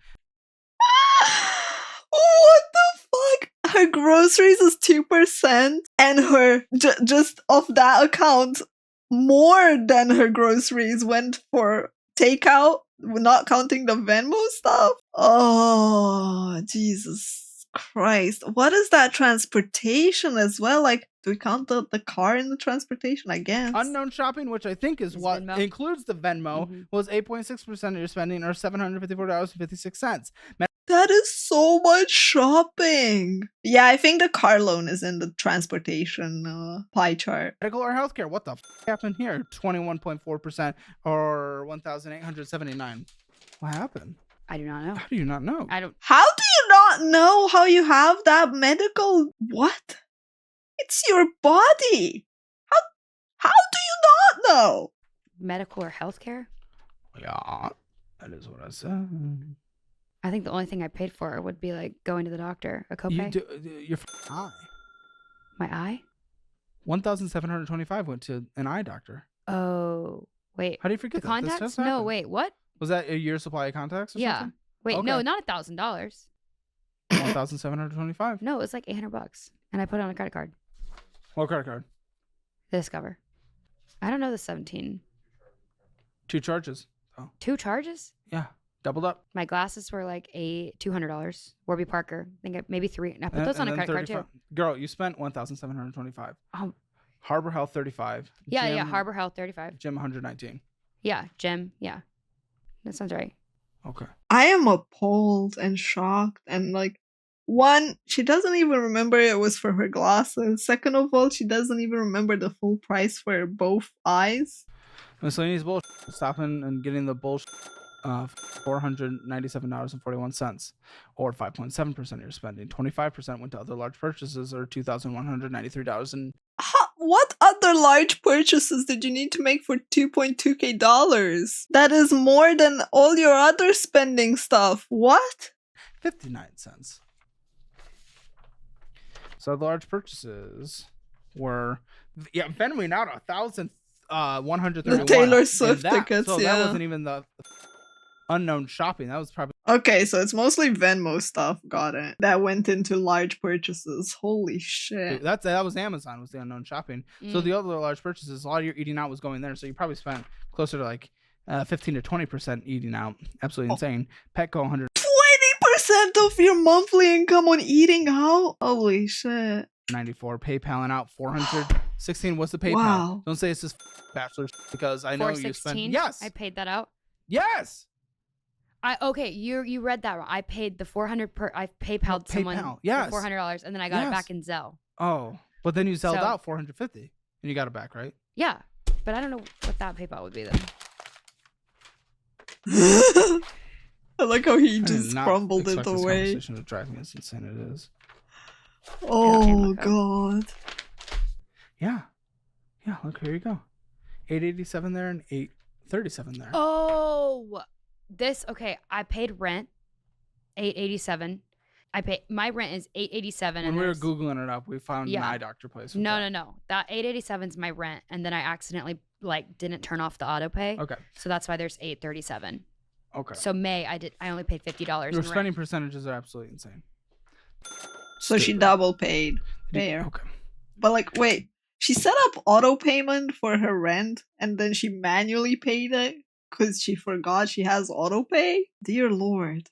What the fuck? Her groceries is 2%, and her just of that account, more than her groceries went for takeout, not counting the Venmo stuff. Oh, Jesus Christ! What is that transportation as well? Like, do we count the car in the transportation? I guess. Unknown shopping, which I think is what Venmo. includes the Venmo, was 8.6% of your spending or $754.56. That is so much shopping. Yeah, I think the car loan is in the transportation pie chart. Medical or healthcare? What the happened here? 21.4% or $1,879. What happened? I do not know. How do you not know? I don't. How do you not know how you have that medical? What? It's your body. How do you not know? Medical or healthcare? Yeah, that is what I said. I think the only thing I paid for would be like going to the doctor, a copay. Your eye. My eye? $1,725 went to an eye doctor. Oh, wait. How do you forget The that? This contacts? just No, happened. wait. What? Was that a year's supply of contacts or Yeah. something? Wait, no, Okay. not $1,000. $1,725. No, it was like $800, and I put it on a credit card. What credit card? The Discover. I don't know the 17. 2 charges. Oh, 2 charges? yeah. Doubled up. My glasses were like $200. Warby Parker. I think maybe 3. And I put those on a And then credit card too. 35 Girl, you spent $1,725. Oh, Harbor Health 35. yeah, Gym, Harbor Health 35. Gym 119. Yeah, Jim. Yeah, that sounds right. Okay. I am appalled and shocked and like, one, she doesn't even remember it was for her glasses. Second of all, she doesn't even remember the full price for both eyes. Miscellaneous bullshit. Stopping and getting the bullshit. $497.41 or 5.7% of your spending. 25% went to other large purchases or $2,193. And What other large purchases did you need to make for $2.2k? That is more than all your other spending stuff. What? 59 cents. So the large purchases were, Venmo out $1,131. The Taylor in Swift that. tickets, So yeah. that wasn't even the unknown shopping. That was probably Okay, so it's mostly Venmo stuff, got it. That went into large purchases. Holy shit. that was Amazon was the unknown shopping. So the other large purchases, a lot of your eating out was going there. So you probably spent closer to like 15 to 20% eating out. Absolutely insane. Petco 100. 20% 10% of your monthly income on eating out? Holy shit. 94 PayPaling out 416. What's the PayPal? Wow. Don't say it's this bachelor because I know you spent. 416. Yes. I paid that out. Yes. Okay, you read that wrong. I paid the 400 per. I PayPal'd someone PayPal, yes. for $400, and then I got it back in Zelle. Oh, but then you sold So- out 450, and you got it back, right? Yeah, but I don't know what that PayPal would be then. I like how he I did just not crumbled expect it this away. conversation to drive me as insane it is. Oh, okay. God. Yeah. Look, here you go. 887 there and 837 there. Oh, okay. I paid rent, $887. My rent is $887. When and we were there's- googling it up, we found an Yeah. eye doctor place. with No. that. That $887 is my rent, and then I accidentally didn't turn off the auto pay. Okay. So that's why there's $837. Okay. So May I only paid $50. Your in spending rent. percentages are absolutely insane. So she Stupid. double paid. Did you- Fair. Okay. But like, wait, she set up auto payment for her rent and then she manually paid it because she forgot she has auto pay? Dear Lord.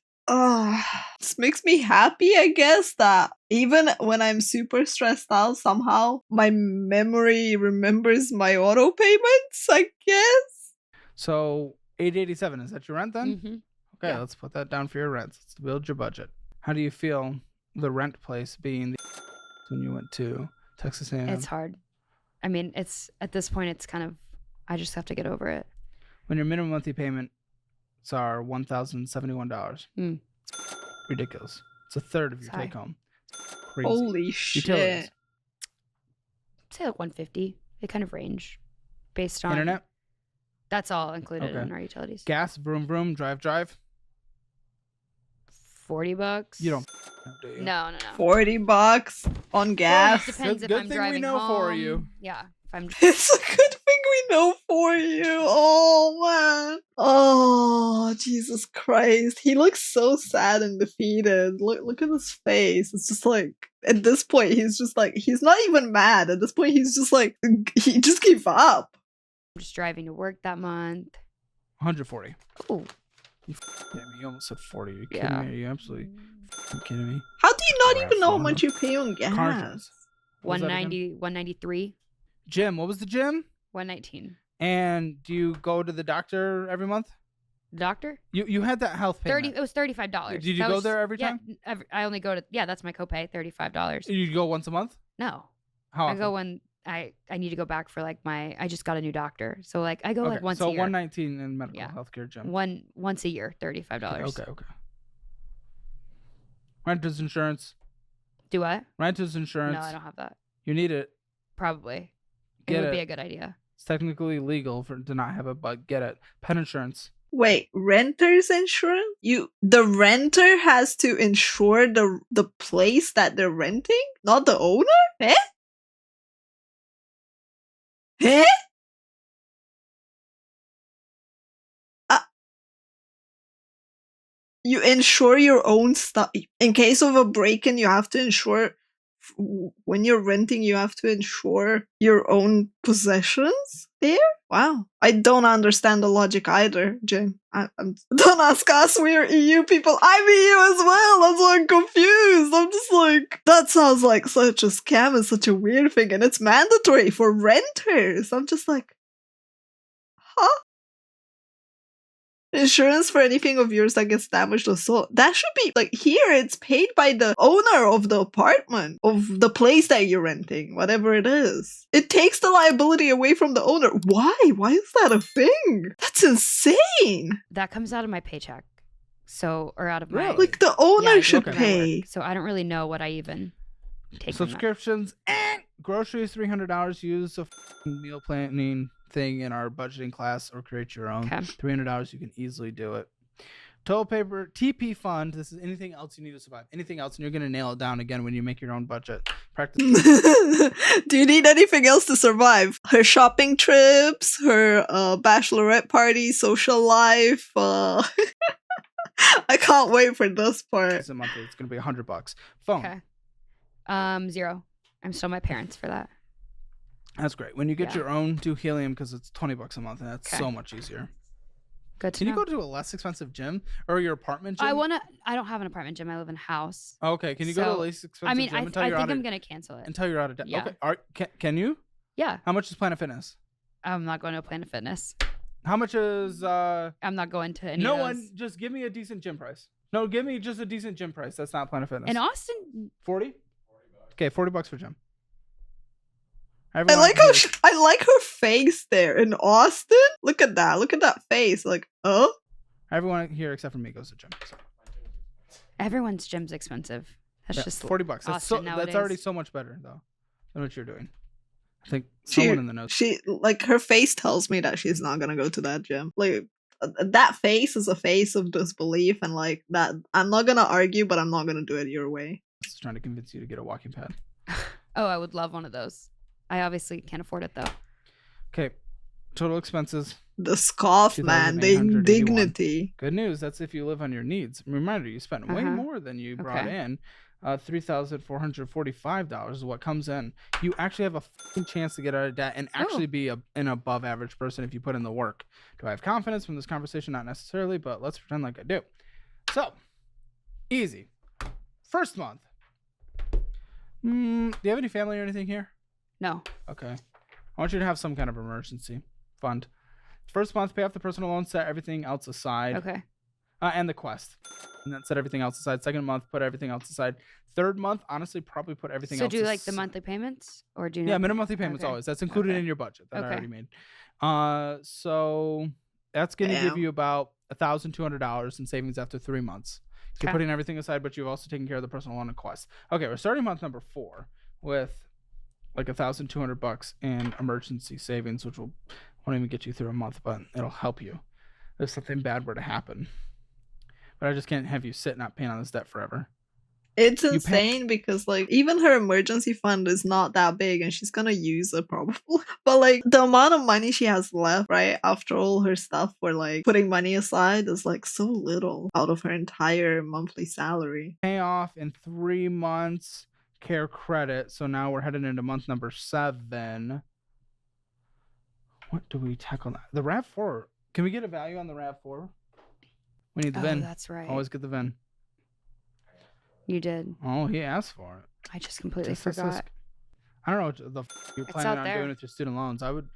This makes me happy, I guess, that even when I'm super stressed out, somehow my memory remembers my auto payments, I guess. So 887, is that your rent then? Mhm. Okay, Yeah. let's put that down for your rent. Let's build your budget. How do you feel the rent place being the when you went to Texas A&M? It's hard. I mean, it's at this point, it's kind of, I just have to get over it. When your minimum monthly payments are $1,071. Mm. It's ridiculous. It's a third of your It's high. take home. Crazy. Holy shit. Utilities. Say like 150. They kind of range based on Internet, That's all included Okay. in our utilities. gas, vroom vroom, drive. $40. You don't do you? No. $40 on gas. It depends Good if I'm thing we driving know home. for you. Yeah. If I'm It's a good thing we know for you. Oh, man. Oh, Jesus Christ. He looks so sad and defeated. Look at his face. It's just like, at this point, he's just like, he's not even mad. At this point, he's just like, he just gave up. just driving to work that month. 140. Oh. You kidding me? You almost said 40. Are you kidding Yeah. me? Are you absolutely kidding me? How do you not Crap, even know how phone. much you pay on Car gas? insurance. What was that again? 190, 193, Gym. What was the gym? 119. And do you go to the doctor every month? Doctor? You had that health payment. It was $35. Did you That go was- there every yeah, time? I only go to, that's my copay, $35. You go once a month? No. How I often? go when I need to go back for I just got a new doctor. So I go Okay, once so a year. 119 in medical Yeah. healthcare gym. Once a year, $35. Okay. Renter's insurance. Do I? Renter's insurance. No, I don't have that. You need it. Probably. Get it would it. be a good idea. It's technically legal to not have it, but get it. Pet insurance. Wait, renter's insurance? The renter has to insure the place that they're renting, not the owner? Eh? Eh? You insure your own stuff. In case of a break-in, you have to insure. When you're renting, you have to insure your own possessions there? Wow. I don't understand the logic either, Jim. Don't ask us, we're EU people. I'm EU as well. That's why I'm confused. I'm just like, that sounds like such a scam and such a weird thing, and it's mandatory for renters. I'm just like, huh? Insurance for anything of yours that gets damaged or sold. That should be like here. It's paid by the owner of the apartment, of the place that you're renting, whatever it is. It takes the liability away from the owner. Why? Why is that a thing? That's insane. That comes out of my paycheck. Or out of my Really? Like the owner Yeah, should where I pay. work. So I don't really know what I even take from that. Subscriptions. Groceries, $300. Use a meal planning thing in our budgeting class or create your own. Okay. $300, you can easily do it. Toilet paper, TP fund. This is anything else you need to survive. Anything else, and you're going to nail it down again when you make your own budget. Practice. Do you need anything else to survive? Her shopping trips, her bachelorette party, social life. I can't wait for this part. It's a monthly. It's going to be $100. Phone. Okay. 0. I'm still my parents for that. That's great. When you get Yeah. your own, do helium because it's $20 a month, and that's Okay. so much easier. Good to Can you know. go to a less expensive gym or your apartment gym? I don't have an apartment gym. I live in a house. Okay, can you go to a So, less expensive I mean, gym I until think you're out I'm of gonna cancel it. until you're out of debt? Yeah. Okay, can you? Yeah, How much is Planet Fitness? I'm not going to Planet Fitness. How much is I'm not going to any no of those. one? Just give me a decent gym price. No, give me just a decent gym price. That's not Planet Fitness. In Austin, 40. Okay, $40 for gym. I Everyone like how here- I like her face there in Austin. Look at that. Look at that face. Like, oh, everyone here except for me goes to gym. So. everyone's gym's expensive. That's Yeah, just $40. That's Austin that's nowadays. already so much better though than what you're doing. I think she someone in the notes. she like her face tells me that she's not gonna go to that gym. Like that face is a face of disbelief, and like that. I'm not gonna argue, but I'm not gonna do it your way. Just trying to convince you to get a walking pad. Oh, I would love one of those. I obviously can't afford it though. Okay, total expenses. The scoff, man. The 2,881. indignity. Good news. That's if you live on your needs. Reminder: you spent way Uh-huh. more than you brought Okay. in. $3,445 is what comes in. You actually have a fucking chance to get out of debt and actually be an above average person if you put in the work. Do I have confidence from this conversation? Not necessarily, but let's pretend like I do. So, easy. First month. Do you have any family or anything here? No. Okay. I want you to have some kind of emergency fund. First month, pay off the personal loan, set everything else aside. Okay. And the quest. And then set everything else aside. Second month, put everything else aside. Third month, honestly, probably put everything So else do you like the aside. monthly payments, or do you? Yeah, not? minimum monthly payments Okay. always. That's included Okay. in your budget that I Okay. already made. So that's going to give Damn. you about $1,200 in savings after 3 months. So you're Okay. putting everything aside, but you've also taken care of the personal loan and quest. Okay, we're starting month number 4 with like $1,200 in emergency savings, which won't even get you through a month, but it'll help you if something bad were to happen. But I just can't have you sit not paying on this debt forever. It's You pay- insane because like even her emergency fund is not that big and she's gonna use it probably. But like the amount of money she has left, right, after all her stuff for like putting money aside is like so little out of her entire monthly salary. Pay off in 3 months, care credit. So now we're headed into month number 7. What do we tackle now? The RAV4. Can we get a value on the RAV4? We need the Oh, VIN. that's right. Always get the VIN. You did. Oh, he asked for it. I just completely Tisk, tisk, forgot. tisk. I don't know what the you're It's planning out on there. doing with your student loans. I would,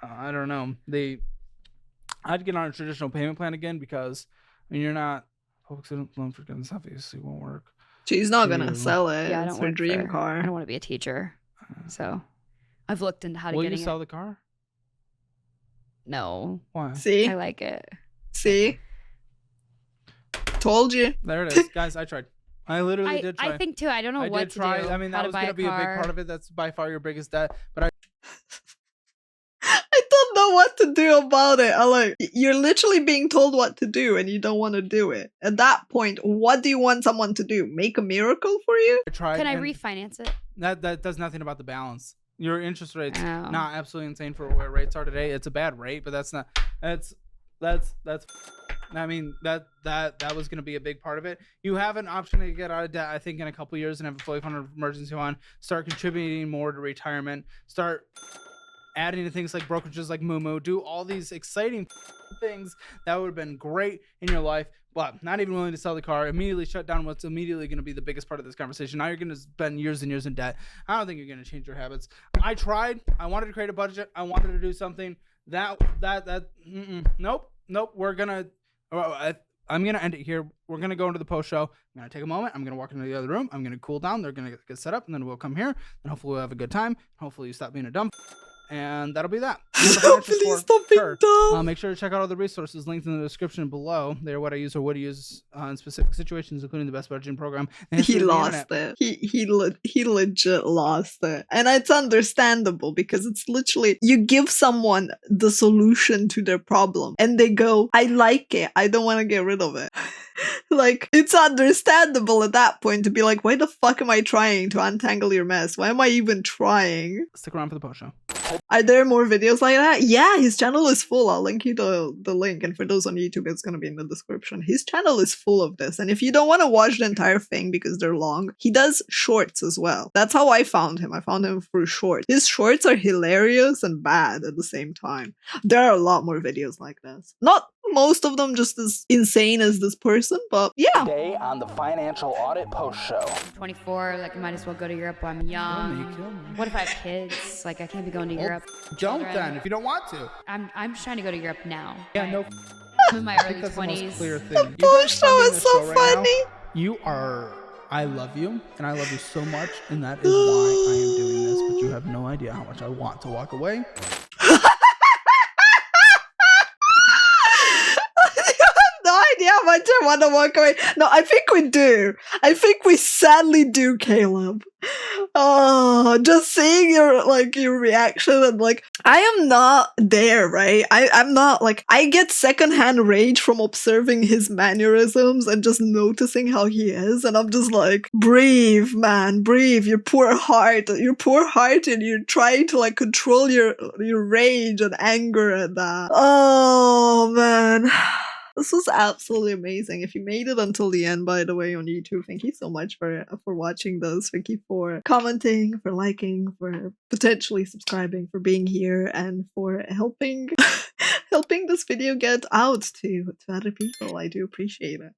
I don't know. I'd get on a traditional payment plan again because I mean, you're not public student loan forgiveness obviously won't work. She's not gonna True. sell it. Yeah, I it's don't her work dream for- car. I don't want to be a teacher, so I've looked into how to Will get you it. sell the car? No, Why? See? I like it. See? Told you. There it is, guys. I tried. I literally did try. I think too. I don't know I what did to try. do. I mean, how that to was buy going to be a big car. part of it. That's by far your biggest debt. But I don't know what to do about it. I like you're literally being told what to do and you don't want to do it. At that point, what do you want someone to do? Make a miracle for you? I tried. Can I and refinance it? That does nothing about the balance. Your interest rate's Oh. not absolutely insane for where rates are today. It's a bad rate, but that's not. That's. I mean that was going to be a big part of it. You have an option to get out of debt, I think, in a couple years and have a fully funded emergency fund. Start contributing more to retirement. Start adding to things like brokerages like Moomoo. Do all these exciting things that would have been great in your life, but not even willing to sell the car. Immediately shut down what's immediately going to be the biggest part of this conversation. Now you're going to spend years and years in debt. I don't think you're going to change your habits. I tried. I wanted to create a budget. I wanted to do something. Nope. We're gonna. I'm gonna end it here. We're gonna go into the post show. I'm gonna take a moment. I'm gonna walk into the other room. I'm gonna cool down. They're gonna get set up, and then we'll come here, and hopefully we'll have a good time. Hopefully you stop being a dumb. And that'll be that. Please stop being dumb. Make sure to check out all the resources linked in the description below. They're what I use or would use in specific situations, including the best budgeting program. and He history of the lost internet. it. He legit lost it. And it's understandable because it's literally you give someone the solution to their problem and they go, I like it. I don't want to get rid of it. Like, it's understandable at that point to be like, why the fuck am I trying to untangle your mess? Why am I even trying? Stick around for the post show. Are there more videos like that? Yeah, his channel is full. I'll link you the link. And for those on YouTube, it's going to be in the description. His channel is full of this. And if you don't want to watch the entire thing because they're long, he does shorts as well. That's how I found him. I found him through shorts. His shorts are hilarious and bad at the same time. There are a lot more videos like this. Not most of them just as insane as this person, but yeah. Today on the Financial Audit Post Show. 24, like I might as well go to Europe while I'm young. What if I have kids? Like I can't be going to Europe. Don't Children. then, if you don't want to. I'm just trying to go to Europe now. Yeah, no. I'm in my I early think that's the most 20s. clear thing. The You post guys show funding is this so show right now, funny. you are. I love you, and I love you so much, and that is why I am doing this. But you have no idea how much I want to walk away. No idea how much I want to walk away. No, I think we do. I think we sadly do, Caleb. Oh, just seeing your reaction and like, I am not there, right? I'm not like, I get secondhand rage from observing his mannerisms and just noticing how he is, and I'm just like, breathe, man, breathe. Your poor heart, and you're trying to like control your rage and anger and that. Oh man. This was absolutely amazing. If you made it until the end, by the way, on YouTube, thank you so much for watching this. Thank you for commenting, for liking, for potentially subscribing, for being here, and for helping helping this video get out to other people. I do appreciate it.